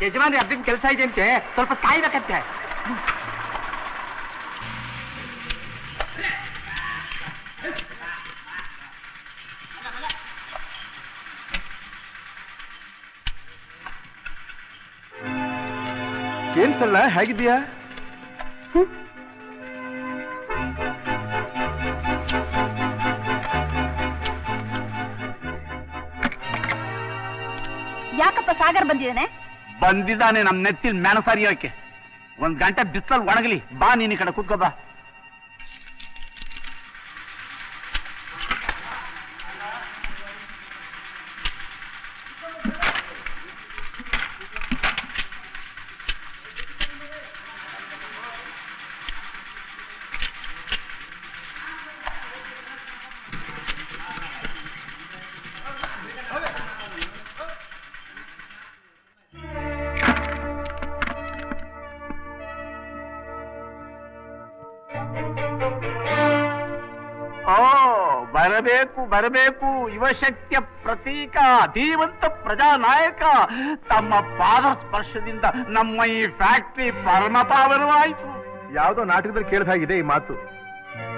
Speaker 5: ಯಜಮಾನ್ರಿ ಅರ್ಜೆಂಟ್ ಕೆಲಸ ಇದೆ ಅಂತೆ, ಸ್ವಲ್ಪ ಕಾಯ್ಬೇಕಂತೆ.
Speaker 3: ಏನ್ ಸಲ್ಲ, ಹೇಗಿದ್ದೀಯಾ?
Speaker 1: ಯಾಕಪ್ಪ ಸಾಗರ್
Speaker 7: ಬಂದಿದ್ದಾನೆ ನಮ್ ನೆತ್ತಿಲ್ ಮ್ಯಾನಸಾರಿಯೋಕೆ. 1 ಗಂಟೆ ಬಿಸಿಲಲ್ಲಿ ಒಣಗಲಿ. ಬಾ, ನೀನ್ ಈ ಕಡೆ ಕೂತ್ಕೋ ಬಾ. ಬರಬೇಕು ಯುವಶಕ್ತಿಯ ಪ್ರತೀಕ, ಧೀವಂತ ಪ್ರಜಾನಾಯಕ. ತಮ್ಮ ಪಾದ ಸ್ಪರ್ಶದಿಂದ ನಮ್ಮ ಈ ಫ್ಯಾಕ್ಟರಿ ಪರಮಪಾವನವಾಯಿತು.
Speaker 3: ಯಾವ್ದೋ ನಾಟಕದಲ್ಲಿ ಕೇಳಿದಾಗಿದೆ ಈ ಮಾತು.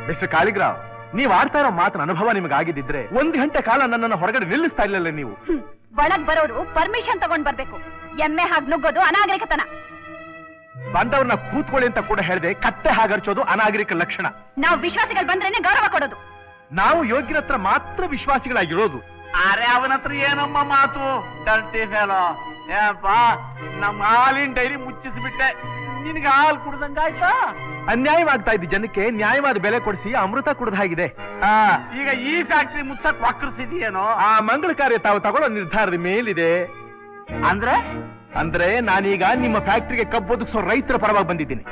Speaker 3: ಮಿಸ್ಟರ್ ಕಾಳಿಗ್ರಾವ್, ನೀವ್ ಆಡ್ತಾ ಇರೋ ಮಾತಿನ ಅನುಭವ ನಿಮಗಾಗಿದ್ದಿದ್ರೆ 1 ಗಂಟೆ ಕಾಲ ನನ್ನನ್ನು ಹೊರಗಡೆ ನಿಲ್ಲಿಸ್ತಾ ಇಲ್ಲಲ್ಲ ನೀವು.
Speaker 1: ಒಳಗ್ ಬರೋರು ಪರ್ಮಿಷನ್ ತಗೊಂಡ್ ಬರ್ಬೇಕು. ಎಮ್ಮೆ ಹಾಗೆ ನುಗ್ಗೋದು ಅನಾಗರಿಕತನ.
Speaker 3: ಬಂದವ್ರನ್ನ ಕೂತ್ಕೊಳ್ಳಿ ಅಂತ ಕೂಡ ಹೇಳಿದೆ. ಕತ್ತೆ ಹಾಗರ್ಚೋದು ಅನಾಗರಿಕ ಲಕ್ಷಣ.
Speaker 1: ನಾವು ವಿಶ್ವಾಸಿಗಳು ಬಂದ್ರೇನೆ ಗೌರವ ಕೊಡೋದು.
Speaker 3: ನಾವು ಯೋಗ್ಯರ ಹತ್ರ ಮಾತ್ರ ವಿಶ್ವಾಸಿಗಳಾಗಿರೋದು.
Speaker 7: ಅರೆ, ಅವನ ಹತ್ರ ಏನಮ್ಮ ಮಾತು? Dirty fellow. ಏನಪ್ಪ ನಮ್ಮ ಹಾಲಿನ ಡೈರಿ ಮುಚ್ಚಿಸ್ಬಿಟ್ಟೆ, ನಿನ್ಗೆ ಹಾಲು ಕುಡ್ದಂಗಾಯ್ತಾ?
Speaker 3: ಅನ್ಯಾಯವಾಗ್ತಾ ಇದ್ದ ಜನಕ್ಕೆ ನ್ಯಾಯವಾದ ಬೆಲೆ ಕೊಡಿಸಿ ಅಮೃತ ಕುಡ್ದ ಹಾಗಿದೆ.
Speaker 7: ಈಗ ಈ ಫ್ಯಾಕ್ಟ್ರಿ ಮುಚ್ಚಕ್ ವಕ್ರಿಸಿದೆಯೇನೋ?
Speaker 3: ಆ ಮಂಗಳ ಕಾರ್ಯ ತಾವು ತಗೊಳ್ಳೋ ನಿರ್ಧಾರದ ಮೇಲಿದೆ. ಅಂದ್ರೆ ನಾನೀಗ ನಿಮ್ಮ ಫ್ಯಾಕ್ಟ್ರಿಗೆ ಕಬ್ಬು ಒದಗಿಸೋ ರೈತರ ಪರವಾಗಿ ಬಂದಿದ್ದೀನಿ.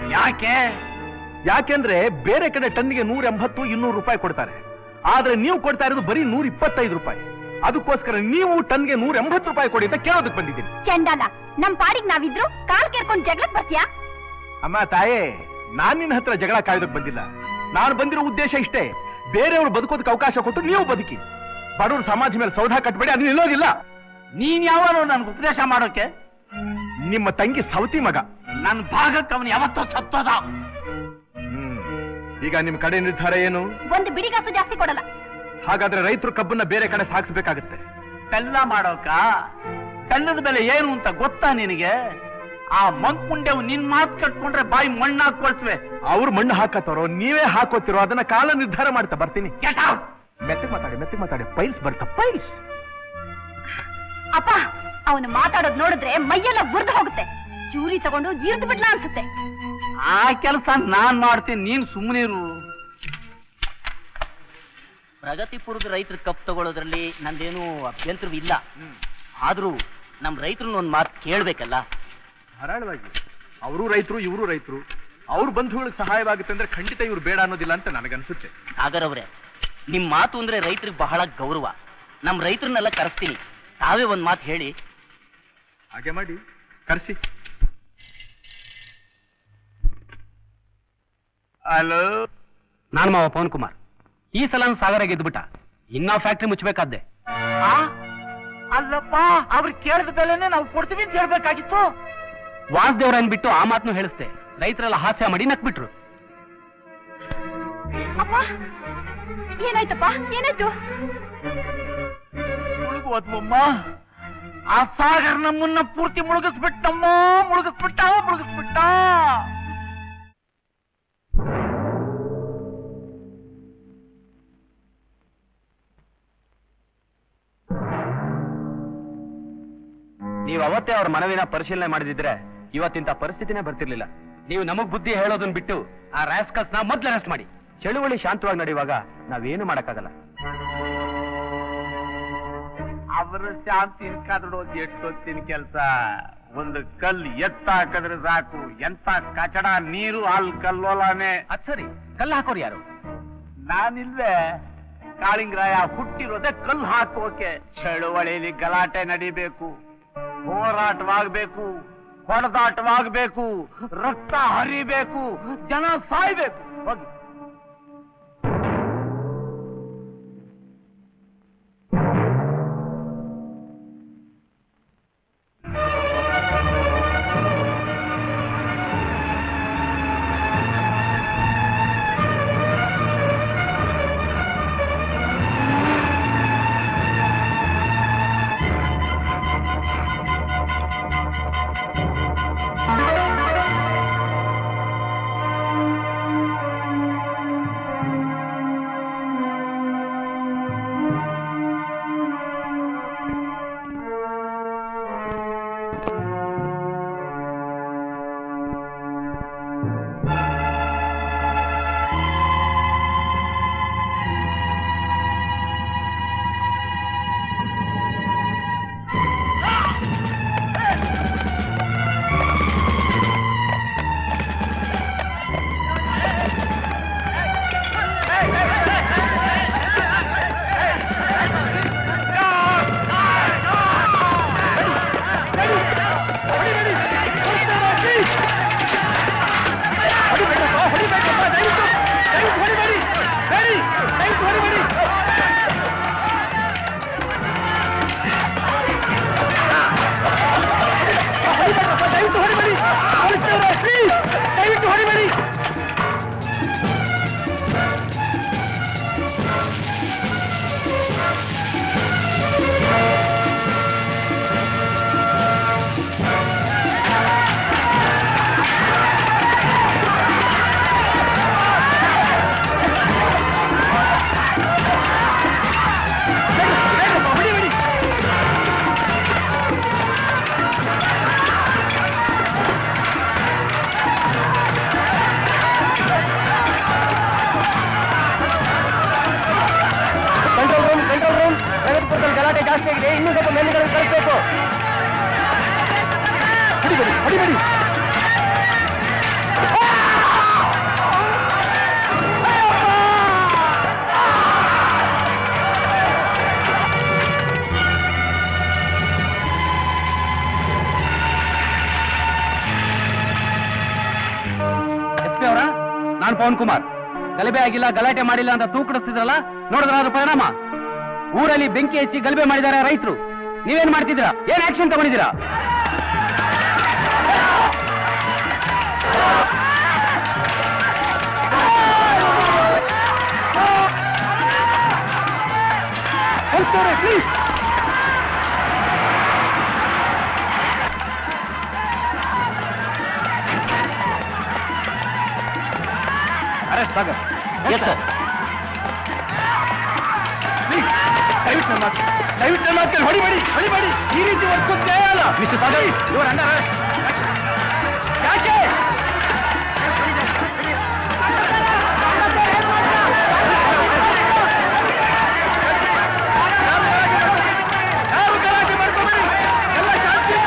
Speaker 3: ಯಾಕೆಂದ್ರೆ ಬೇರೆ ಕಡೆ ಟನ್ನಿಗೆ 180, 200 ರೂಪಾಯಿ ಕೊಡ್ತಾರೆ, ಆದ್ರೆ ನೀವು ಕೊಡ್ತಾ ಇರೋದು ಬರೀ 125 ರೂಪಾಯಿ. ಅದಕ್ಕೋಸ್ಕರ ನೀವು ಟನ್ಗೆ 180 ರೂಪಾಯಿ ಕೊಡಿ ಅಂತ ಕೇಳೋದಕ್ಕೆ ಬಂದಿದ್ದೀನಿ.
Speaker 1: ಚಂಡಾಲ, ನಮ್ ಪಾಡಿಗೆ ನಾವಿದ್ರು ಕಾಲ್ ಕೇರ್ಕೊಂಡು ಜಗಳಕ್ಕೆ ಬರ್ತೀಯಾ?
Speaker 3: ಅಮ್ಮ ತಾಯೇ, ನಾನ್ ನಿನ್ನ ಹತ್ರ ಜಗಳ ಕಾಯ್ದಕ್ ಬಂದಿಲ್ಲ. ನಾನು ಬಂದಿರೋ ಉದ್ದೇಶ ಇಷ್ಟೇ, ಬೇರೆಯವರು ಬದುಕೋದಕ್ಕೆ ಅವಕಾಶ ಕೊಟ್ಟು ನೀವು ಬದುಕಿ. ಬಡವರು ಸಮಾಜ ಮೇಲೆ ಸೌಧ ಕಟ್ಬೇಡಿ, ಅದು ನಿಲ್ಲೋದಿಲ್ಲ.
Speaker 7: ನೀನ್ ಯಾವಾಗ ನನ್ಗೆ ಉಪದೇಶ ಮಾಡೋಕೆ?
Speaker 3: ನಿಮ್ಮ ತಂಗಿ ಸವತಿ ಮಗ,
Speaker 7: ನನ್ನ ಭಾಗಕ್ಕೆ ಅವನು ಯಾವತ್ತೋ ಸತ್ತೋದ.
Speaker 3: ಈಗ ನಿಮ್ ಕಡೆ ನಿರ್ಧಾರ ಏನು?
Speaker 1: ಒಂದು ಬಿಡಿಗಾಸು ಜಾಸ್ತಿ ಕೊಡಲ್ಲ.
Speaker 3: ಹಾಗಾದ್ರೆ ರೈತರು ಕಬ್ಬನ್ನ ಬೇರೆ ಕಡೆ ಸಾಗಿಸ್ಬೇಕಾಗತ್ತೆ.
Speaker 7: ಬೆಲ್ಲ ಮಾಡೋಕ ಬೆಲ್ಲದ ಬೆಲೆ ಏನು ಅಂತ ಗೊತ್ತಾ ನಿನಗೆ? ಆ ಮಂಕುಂಡೆವು ನಿನ್ ಮಾತು ಕಟ್ಕೊಂಡ್ರೆ ಬಾಯಿ ಮಣ್ಣು ಹಾಕೊಳ್ತವೆ.
Speaker 3: ಅವ್ರು ಮಣ್ಣು ಹಾಕತ್ತಾರೋ ನೀವೇ ಹಾಕೋತಿರೋ ಅದನ್ನ ಕಾಲ ನಿರ್ಧಾರ ಮಾಡ್ತಾ ಬರ್ತೀನಿ. ಮೆತ್ತಗೆ ಮಾತಾಡಿ ಪೈಲ್ಸ್ ಬರ್ತಾ ಪೈಲ್ಸ್.
Speaker 1: ಅಪ್ಪ, ಅವನು ಮಾತಾಡೋದ್ ನೋಡಿದ್ರೆ ಮೈಯೆಲ್ಲ ಉರ್ದು ಹೋಗುತ್ತೆ. ಚೂರಿ ತಗೊಂಡು ಇರ್ದು ಬಿಡ್ಲಾ ಅನ್ಸುತ್ತೆ.
Speaker 7: ಆ ಕೆಲಸ ನಾನ್ ಮಾಡ್ತೀನಿ, ನೀನ್ ಸುಮ್ಮನಿರು.
Speaker 8: ಪ್ರಗತಿಪುರದ ರೈತರ ಕಪ್ ತಗೊಳ್ಳೋದ್ರಲ್ಲಿ ನಂದೇನು ಅಭ್ಯಂತರವಿಲ್ಲ. ಆದ್ರೂ ನಮ್ ರೈತರನ್ನ ಒಂದ್ ಮಾತು ಕೇಳ್ಬೇಕಲ್ಲ.
Speaker 3: ಧಾರಾಳವಾಗಿ, ಅವರು ರೈತರು ಇವರು ರೈತರು, ಅವ್ರ ಬಂಧುಗಳಿಗೆ ಸಹಾಯವಾಗುತ್ತೆ ಅಂದ್ರೆ ಖಂಡಿತ ಇವ್ರು ಬೇಡ ಅನ್ನೋದಿಲ್ಲ ಅಂತ ನನಗನ್ಸುತ್ತೆ.
Speaker 8: ಸಾಗರ್ ಅವ್ರೆ, ನಿಮ್ ಮಾತು ಅಂದ್ರೆ ರೈತರಿಗೆ ಬಹಳ ಗೌರವ. ನಮ್ ರೈತರನ್ನೆಲ್ಲ ಕರೆಸ್ತೀನಿ, ತಾವೇ ಒಂದ್ ಮಾತು ಹೇಳಿ.
Speaker 3: ಹಾಗೆ ಮಾಡಿ, ಕರೆಸಿ.
Speaker 7: ಹಲೋ,
Speaker 5: ನಾನು ಮಾವ ಪವನ್ ಕುಮಾರ್. ಈ ಸಲ ಸಾಗರ ಗೆದ್ದುಬಿಟ್ಟ, ಇನ್ನ ಫ್ಯಾಕ್ಟ್ರಿ ಮುಚ್ಚಬೇಕಾದ್ದೆ.
Speaker 7: ಅಲ್ಲಪ್ಪ, ಅವ್ರು ಕೇಳಿದ ಬೆಲೆನೆ ನಾವು ಕೊಡ್ತೀವಿ ಅಂತ ಹೇಳ್ಬೇಕಾಗಿತ್ತು.
Speaker 5: ವಾಸುದೇವ್ರನ್ ಬಿಟ್ಟು ಆ ಮಾತನ್ನು ಹೇಳಿಸ್ತೆ. ರೈತರೆಲ್ಲ ಹಾಸ್ಯ ಮಾಡಿ ನಕ್ಬಿಟ್ರು.
Speaker 1: ಅಪ್ಪ, ಏನಾಯ್ತಪ್ಪ? ಏನಾಯ್ತು?
Speaker 7: ಮುಳುಗುವಮ್ಮ, ಆ ಸಾಗರ್ ನಮ್ಮನ್ನ ಪೂರ್ತಿ ಮುಳುಗಿಸ್ಬಿಟ್ಟಮ್ಮ. ಮುಳುಗಿಸ್ಬಿಟ್ಟ.
Speaker 5: ನೀವು ಅವತ್ತೇ ಅವ್ರ ಮನವಿನ ಪರಿಶೀಲನೆ ಮಾಡಿದಿದ್ರೆ ಇವತ್ತಿಂತ ಪರಿಸ್ಥಿತಿನೇ ಬರ್ತಿರ್ಲಿಲ್ಲ. ನೀವು ನಮಗ್ ಬುದ್ಧಿ ಹೇಳೋದನ್ನ ಬಿಟ್ಟು ಆ ರಾಸ್ಕಲ್ಸ್ ನ ಮೊದ್ಲು ಅರೆಸ್ಟ್ ಮಾಡಿ. ಚಳುವಳಿ ಶಾಂತವಾಗಿ ನಡೆಯುವಾಗ ನಾವೇನು ಮಾಡಕ್ಕಾಗಲ್ಲ.
Speaker 7: ಅವರ ಶಾಂತಿ ಕಾದ್ರೋದು ಎಷ್ಟೊತ್ತಿನ ಕೆಲಸ. ಒಂದು ಕಲ್ಲು ಎತ್ತ ಹಾಕಿದ್ರೆ ಸಾಕು, ಎಂತ ಕಚಡ ನೀರು ಅಲ್ಲಿ ಕಲ್ಲೋಲಾನೆ.
Speaker 5: ಅದ್ ಸರಿ, ಕಲ್ಲು ಹಾಕೋರು ಯಾರು?
Speaker 7: ನಾನಿಲ್ವೇ? ಕಾಳಿಂಗರಾಯ ಹುಟ್ಟಿರೋದೆ ಕಲ್ಲು ಹಾಕೋಕೆ. ಚಳುವಳಿಲಿ ಗಲಾಟೆ ನಡಿಬೇಕು, ಹೋರಾಟವಾಗಬೇಕು, ಹೊಡೆದಾಟವಾಗಬೇಕು, ರಕ್ತ ಹರಿಬೇಕು, ಜನ ಸಾಯ್ಬೇಕು. ಹೋಗಿ.
Speaker 5: ನಾನ್ ಪವನ್ ಕುಮಾರ್. ಗಲಭೆ ಆಗಿಲ್ಲ, ಗಲಾಟೆ ಮಾಡಿಲ್ಲ ಅಂತ ತೂಕಡಿಸ್ತಿದ್ರಲ್ಲ, ನೋಡಿದ್ರಾದ್ರ ಪರಿಣಾಮ? ಊರಲ್ಲಿ ಬೆಂಕಿ ಹಚ್ಚಿ ಗಲಭೆ ಮಾಡಿದ್ದಾರೆ ರೈತರು. ನೀವೇನ್ ಮಾಡ್ತಿದ್ದೀರಾ? ಏನ್ ಆಕ್ಷನ್ ತಗೊಂಡಿದ್ದೀರಾ? Please. Arrest Sagar.
Speaker 8: Yes sir.
Speaker 3: ದಯವಿಟ್ಟು ನನ್ನ ಮಾತು ಹೊಡಿಬೇಡಿ. ಈ ರೀತಿ ವರ್ತಿಸೋದೇ ಅಲ್ಲ. ಮಿಸ್ಟರ್ ಸಾಗರ್, ಇವರು ಅಂಡರ್ ಅರೆಸ್ಟ್. ಯಾಕೆ? ಯಾರು ಗಲಾಟೆ ಮಾಡ್ಕೋಬೇಡಿ, ಎಲ್ಲ ಶಾಂತಿ.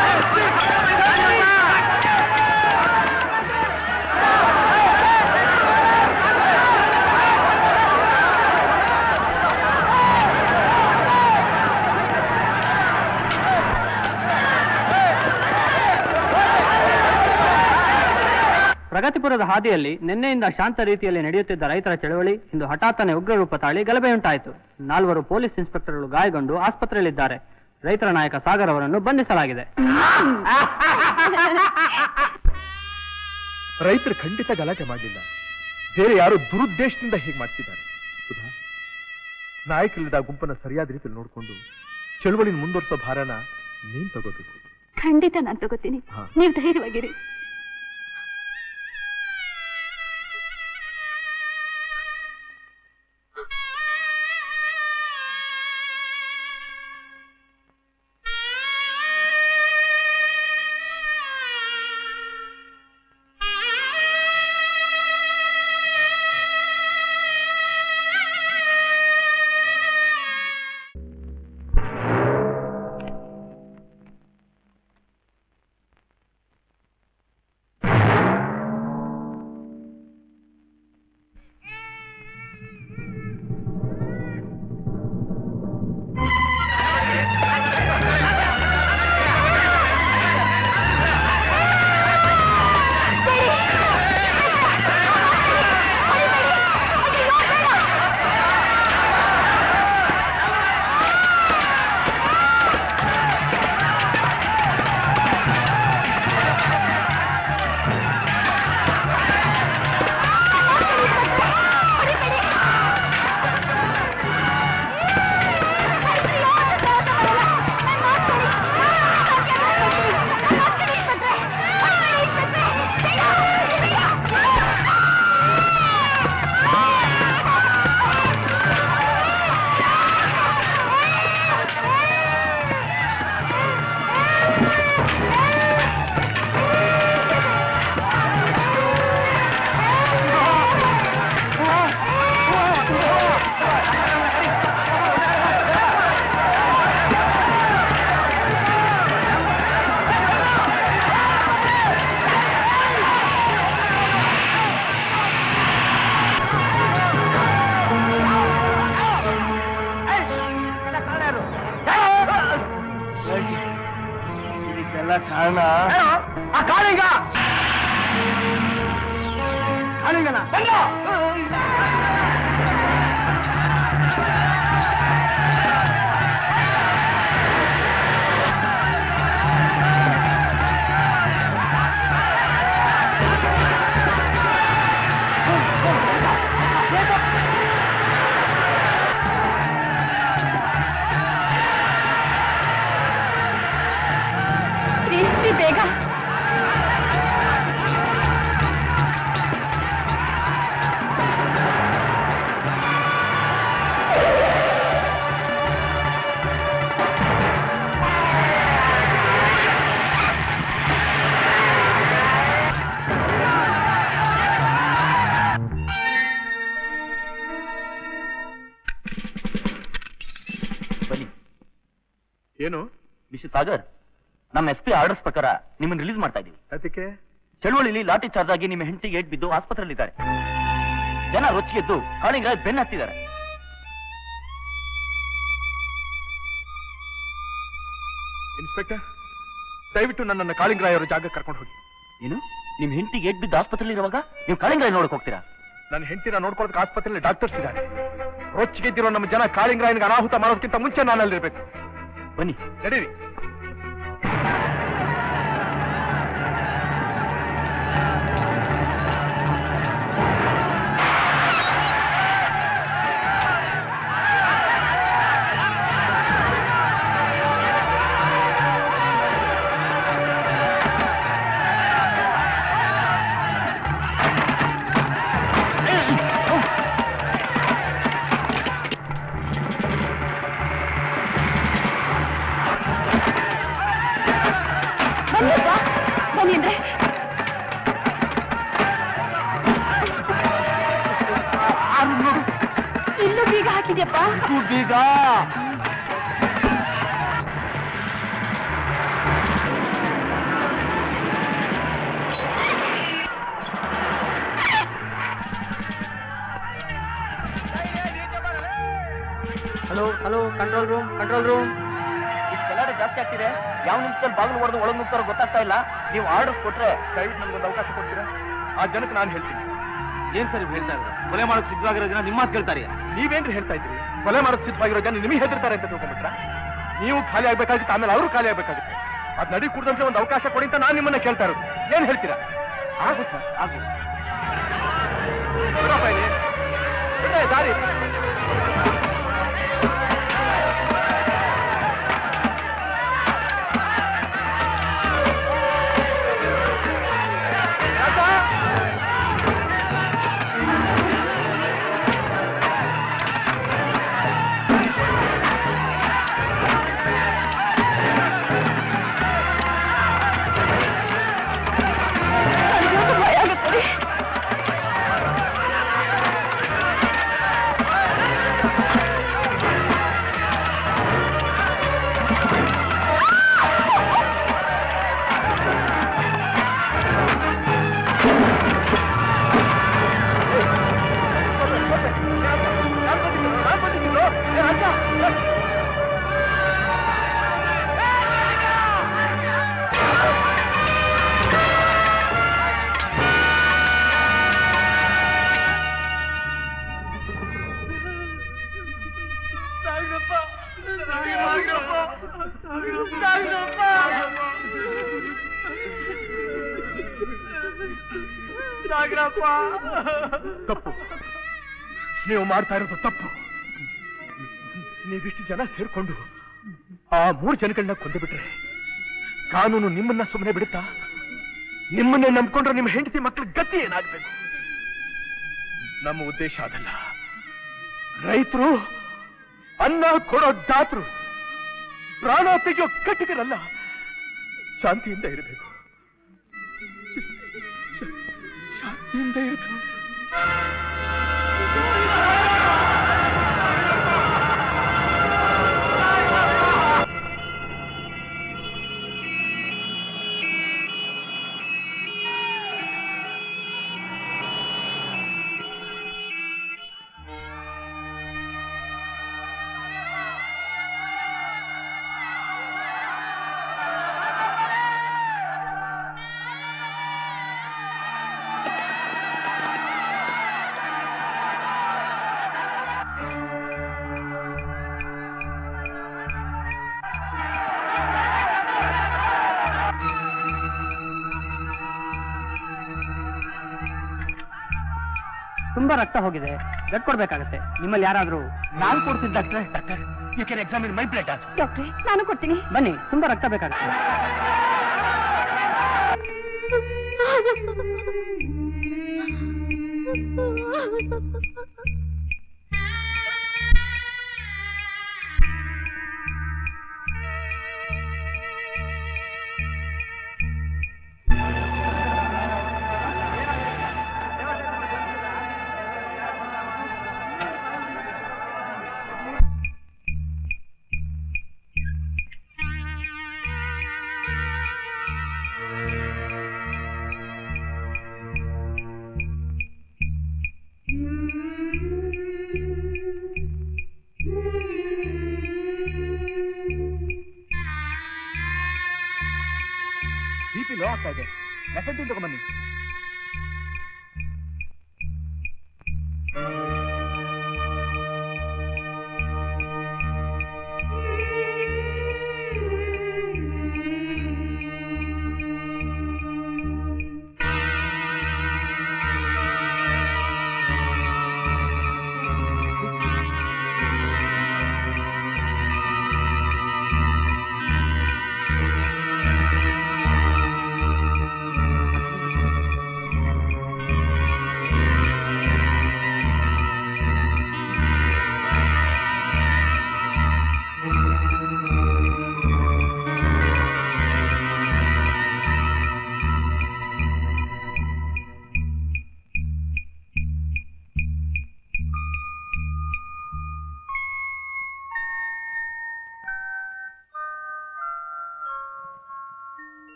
Speaker 5: ಪ್ರಗತಿಪುರದ ಹಾದಿಯಲ್ಲಿ ನಿನ್ನೆಯಿಂದ ಶಾಂತ ರೀತಿಯಲ್ಲಿ ನಡೆಯುತ್ತಿದ್ದ ರೈತರ ಚಳವಳಿ ಇಂದು ಹಠಾತ್ತನೆ ಉಗ್ರ ರೂಪ ತಾಳಿ ಗಲಭೆಯುಂಟಾಯಿತು. 4 ಪೊಲೀಸ್ ಇನ್ಸ್ಪೆಕ್ಟರ್ಗಳು ಗಾಯಗೊಂಡು ಆಸ್ಪತ್ರೆಯಲ್ಲಿದ್ದಾರೆ. ರೈತರ ನಾಯಕ ಸಾಗರ್ ಅವರನ್ನು ಬಂಧಿಸಲಾಗಿದೆ.
Speaker 3: ರೈತರು ಖಂಡಿತ ಗಲಾಟೆ ಮಾಡಲಿಲ್ಲ. ಬೇರೆ ಯಾರು ದುರುದ್ದೇಶದಿಂದ ಹೀಗೆ ಮಾಡಿಸಿದ್ದಾರೆ. ಸುಧಾ, ನಾಯಕರಿಲ್ಲದ ಗುಂಪನ್ನ ಸರಿಯಾದ ರೀತಿಯಲ್ಲಿ ನೋಡಿಕೊಂಡು ಚಳವಳಿನ ಮುಂದುವರಿಸೋ ಭಾರನ ನೀನ್ ತಗೋಬೇಕು.
Speaker 1: ಖಂಡಿತ ನಾನು ತಗೋತೀನಿ. ನೀವು ಧೈರ್ಯವಾಗಿರಿ.
Speaker 3: ಕಾರಣ ಆ ಕಾಳಿಂಗ ಕಾಳಿಂಗನ ಬಂದ
Speaker 1: ಬೇಗ
Speaker 8: ಬನ್ನಿ.
Speaker 3: ಏನು
Speaker 8: ಮಿಸ್ಟರ್ ಸಾಗರ್, ನಮ್ಮ SP ಆರ್ಡರ್ಸ್ ಪ್ರಕಾರ ನಿಮ್ಮನ್ನು ರಿಲೀಸ್ ಮಾಡ್ತಾ ಇದೀವಿ.
Speaker 3: ಅದಕ್ಕೆ
Speaker 8: ಚಳುವಳಿಲಿ ಲಾಠಿ ಚಾರ್ಜ್ ಆಗಿ ನಿಮ್ಮ ಹೆಂಡತಿಗೆ ಏಟ್ ಬಿದ್ದು ಆಸ್ಪತ್ರೆಯಲ್ಲಿದ್ದಾರೆ. ಜನ ರೊಚ್ಚಿಗೆದ್ದು ಕಾಳಿಂಗ ಬೆನ್ನ ಹತ್ತಿದ್ದಾರೆ.
Speaker 3: ಇನ್ಸ್ಪೆಕ್ಟರ್, ದಯವಿಟ್ಟು ನನ್ನನ್ನು ಕಾಳಿಂಗರಾಯರ ಜಾಗ ಕರ್ಕೊಂಡು ಹೋಗಿ.
Speaker 8: ಏನು, ನಿಮ್ ಹೆಂಡತಿಗೆ ಏಟ್ ಬಿದ್ದು ಆಸ್ಪತ್ರೆಯಲ್ಲಿ ಇರುವಾಗ ನೀವು ಕಾಳಿಂಗರಾಯ ನೋಡಕ್ ಹೋಗ್ತೀರಾ?
Speaker 3: ನನ್ನ ಹೆಂಡತಿನ ನೋಡ್ಕೊಳ್ಳೋದಕ್ಕೆ ಆಸ್ಪತ್ರೆಯಲ್ಲಿ ಡಾಕ್ಟರ್ಸ್ ಇದ್ದಾರೆ. ರೊಚ್ಚಿಗೆದ್ದಿರೋ ನಮ್ಮ ಜನ ಕಾಳಿಂಗರಾಯನಿಗೆ ಅನಾಹುತ ಮಾಡೋದಕ್ಕಿಂತ ಮುಂಚೆ ನಾನು ಅಲ್ಲಿರ್ಬೇಕು. ಬನ್ನಿ, ನಡೀರಿ.
Speaker 1: ಇಲ್ಲೂ ಬೀಗ ಹಾಕಿದ್ಯಪ್ಪ.
Speaker 2: ಬೀಗ
Speaker 8: hello hello, control room control room. ಇಷ್ಟೆಲ್ಲರೂ ಜಾಸ್ತಿ ಆಗ್ತಿದೆ. ಯಾವ ನಿಮಿಷದಲ್ಲಿ ಬಾಗಿಲು ಹೊಡೆದು ಒಳಗೆ ನುಗ್ತಾರೋ ಗೊತ್ತಾಗ್ತಾ ಇಲ್ಲ. ನೀವು ಆರ್ಡರ್ ಕೊಟ್ರೆ
Speaker 3: ದಯವಿಟ್ಟು ನಮ್ಗೊಂದು ಅವಕಾಶ ಕೊಡ್ತೀರಾ? ಆ ಜನಕ್ಕೆ ನಾನು ಹೇಳ್ತೀನಿ.
Speaker 8: ಏನ್ ಸರ್ ಹೇಳ್ತಾ ಇರೋದು? ಕೊಲೆ ಮಾಡೋಕೆ ಸಿದ್ಧವಾಗಿರೋ ಜನ ನಿಮ್ಮ ಮಾತು ಕೇಳ್ತಾರೆ.
Speaker 3: ನೀವೇನ್ರಿ ಹೇಳ್ತಾ ಇದ್ದೀರಿ? ಕೊಲೆ ಮಾಡೋಕೆ ಸಿದ್ಧವಾಗಿರೋ ಜನ ನಿಮಗೆ ಹೆದರ್ತಾರೆ ಅಂತ ತಿಳ್ಕೊಂಡ್ಬಿಟ್ರ? ನೀವು ಖಾಲಿ ಆಗ್ಬೇಕಾಗಿತ್ತು, ಆಮೇಲೆ ಅವರು ಖಾಲಿ ಆಗ್ಬೇಕಾಗುತ್ತೆ. ಅದ್ ನಡಿ ಕುಡ್ದಂತೆ ಒಂದು ಅವಕಾಶ ಕೊಡಿ ಅಂತ ನಾನು ನಿಮ್ಮನ್ನ ಕೇಳ್ತಾ ಇರೋದು. ಏನ್ ಹೇಳ್ತೀರಾ? ಆಗುತ್ತೆ ಸರ್, ಆಗುತ್ತೆ. ದಾರಿ ತಪ್ಪು. ನೀವು ಮಾಡ್ತಾ ಇರೋದು ತಪ್ಪು. ನೀವಿಷ್ಟು ಜನ ಸೇರ್ಕೊಂಡು ಆ 3 ಜನಗಳನ್ನ ಕೊಂದು ಬಿಟ್ರೆ ಕಾನೂನು ನಿಮ್ಮನ್ನ ಸುಮ್ಮನೆ ಬಿಡುತ್ತಾ? ನಿಮ್ಮನ್ನೇ ನಂಬ್ಕೊಂಡ್ರೆ ನಿಮ್ಮ ಹೆಂಡತಿ ಮಕ್ಕಳ ಗತಿ ಏನಾಗಬೇಕು? ನಮ್ಮ ಉದ್ದೇಶ ಅದಲ್ಲ. ರೈತರು ಅನ್ನ ಕೊಡೋ ದಾತರು, ಪ್ರಾಣ ತೆಗೆಯೋ ಕಟ್ಟಿಗರಲ್ಲ. ಶಾಂತಿಯಿಂದ ಇರಬೇಕು, ಶಾಂತಿಯಿಂದ ಇರಬೇಕು.
Speaker 8: ತುಂಬಾ ರಕ್ತ ಹೋಗಿದೆ, ಬ್ಲಡ್ ಕೊಡ್ಬೇಕಾಗತ್ತೆ. ನಿಮ್ಮಲ್ಲಿ ಯಾರಾದ್ರೂ?
Speaker 3: ನಾನು ಕೊಡ್ತೀನಿ doctor. Doctor, you can examine my blood also.
Speaker 1: ಡಾಕ್ಟ್ರೆ, ನಾನು ಕೊಡ್ತೀನಿ.
Speaker 8: ಬನ್ನಿ, ತುಂಬಾ ರಕ್ತ ಬೇಕಾಗುತ್ತೆ.
Speaker 2: ಬಿಪಿ ಲೋ ಆಗ್ತಾ ಇದೆ. ಮೆಸೇಜ್ ತಗೊಂಬನ್ನಿ.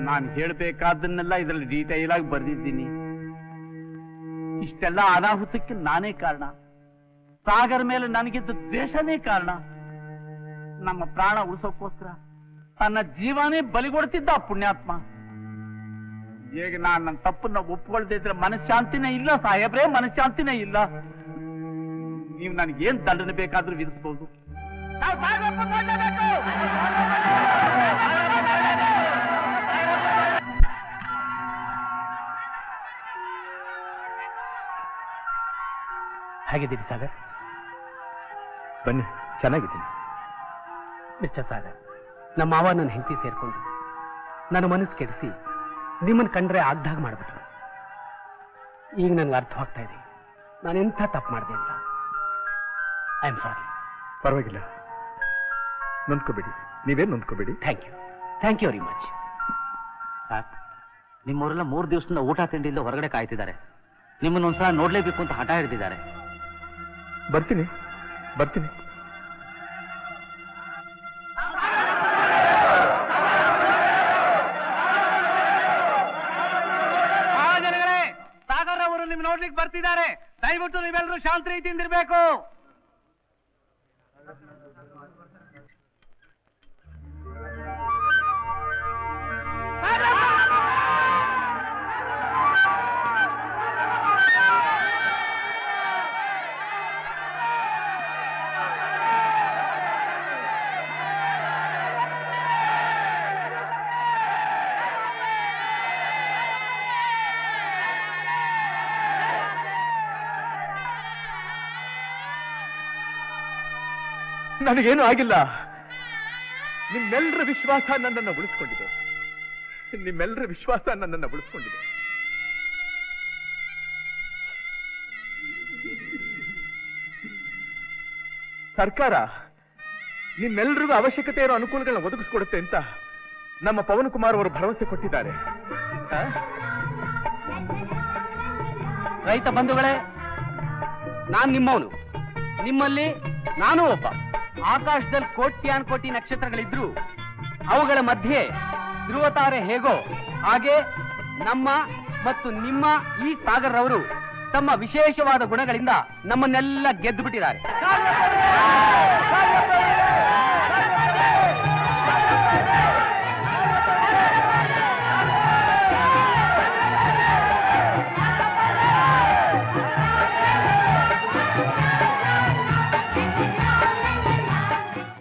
Speaker 7: ನಾನು ಹೇಳ್ಬೇಕಾದನ್ನೆಲ್ಲ ಇದರಲ್ಲಿ ಡೀಟೈಲ್ ಆಗಿ ಬರೆದಿದ್ದೀನಿ. ಇಷ್ಟೆಲ್ಲ ಅನಾಹುತಕ್ಕೆ ನಾನೇ ಕಾರಣ. ಸಾಗರ್ ಮೇಲೆ ನನಗಿದ್ದ ದ್ವೇಷನೇ ಕಾರಣ. ನಮ್ಮ ಪ್ರಾಣ ಉಳಿಸೋಕ್ಕೋಸ್ಕರ ತನ್ನ ಜೀವನೇ ಬಲಿಗೊಡ್ತಿದ್ದ ಪುಣ್ಯಾತ್ಮ. ಈಗ ನಾನು ನನ್ನ ತಪ್ಪನ್ನ ಒಪ್ಕೊಳ್ದೇ ಇದ್ರೆ ಮನಃಶಾಂತಿನೇ ಇಲ್ಲ ಸಾಹೇಬ್ರೆ, ಮನಃಶಾಂತಿನೇ ಇಲ್ಲ. ನೀವು ನನಗೇನ್ ದಂಡನೆ ಬೇಕಾದ್ರೂ ವಿಧಿಸಬಹುದು.
Speaker 5: ಹೇಗಿದ್ದೀರಿ ಸಾಗರ್?
Speaker 3: ಬನ್ನಿ, ಚೆನ್ನಾಗಿದ್ದೀನಿ.
Speaker 5: ಮಿಸ್ಟರ್ ಸಾಗರ್, ನಮ್ಮ ಮಾವ ನನ್ನ ಹೆಂಡತಿ ಸೇರ್ಕೊಂಡು ನನ್ನ ಮನಸ್ಸು ಕೆಡಿಸಿ ನಿಮ್ಮನ್ನು ಕಂಡ್ರೆ ಆಗ್ದಾಗ ಮಾಡ್ಬಿಟ್ರು. ಈಗ ನನಗೆ ಅರ್ಥವಾಗ್ತಾ ಇದೆ ನಾನು ಎಂಥ ತಪ್ಪು ಮಾಡಿದೆ ಅಂತ. I am sorry.
Speaker 3: ಪರವಾಗಿಲ್ಲ, ನೊಂದ್ಕೋಬೇಡಿ. ನೀವೇನು ನೊಂದ್ಕೋಬೇಡಿ.
Speaker 5: Thank you very much.
Speaker 8: Sir, ನಿಮ್ಮವರೆಲ್ಲ 3 ದಿವಸದಿಂದ ಊಟ ತಿಂಡಿಯಿಂದ ಹೊರಗಡೆ ಕಾಯ್ತಿದ್ದಾರೆ. ನಿಮ್ಮನ್ನೊಂದ್ಸಲ ನೋಡ್ಲೇಬೇಕು ಅಂತ ಹಠ ಹಿಡಿದಿದ್ದಾರೆ.
Speaker 3: ಬರ್ತೀನಿ.
Speaker 7: ಜನಗಳೇ, ಸಾಗರ್ ಅವರು ನಿಮ್ ನೋಡ್ಲಿಕ್ಕೆ ಬರ್ತಿದ್ದಾರೆ. ದಯವಿಟ್ಟು ನೀವೆಲ್ಲರೂ ಶಾಂತ ರೀತಿಯಿಂದ ಇರಬೇಕು.
Speaker 3: ನನಗೇನು ಆಗಿಲ್ಲ. ನಿಮ್ಮೆಲ್ಲರ ವಿಶ್ವಾಸ ನನ್ನನ್ನು ಉಳಿಸ್ಕೊಂಡಿದೆ. ಸರ್ಕಾರ ನಿಮ್ಮೆಲ್ಲರಿಗೂ ಅವಶ್ಯಕತೆ ಇರೋ ಅನುಕೂಲಗಳನ್ನ ಒದಗಿಸ್ಕೊಡುತ್ತೆ ಅಂತ ನಮ್ಮ ಪವನ್ ಕುಮಾರ್ ಅವರು ಭರವಸೆ ಕೊಟ್ಟಿದ್ದಾರೆ.
Speaker 5: ರೈತ ಬಂಧುಗಳೇ, ನಾನ್ ನಿಮ್ಮವನು. ನಿಮ್ಮಲ್ಲಿ ನಾನು ಒಬ್ಬ. ಆಕಾಶದಲ್ಲಿ ಕೋಟ್ಯಾನ್ಕೋಟಿ ನಕ್ಷತ್ರಗಳಿದ್ರು ಅವುಗಳ ಮಧ್ಯೆ ಧ್ರುವತಾರೆ ಹೇಗೋ ಹಾಗೆ ನಮ್ಮ ಮತ್ತು ನಿಮ್ಮ ಈ ಸಾಗರ್ ಅವರು ತಮ್ಮ ವಿಶೇಷವಾದ ಗುಣಗಳಿಂದ ನಮ್ಮನ್ನೆಲ್ಲ ಗೆದ್ದು ಬಿಟ್ಟಿದ್ದಾರೆ.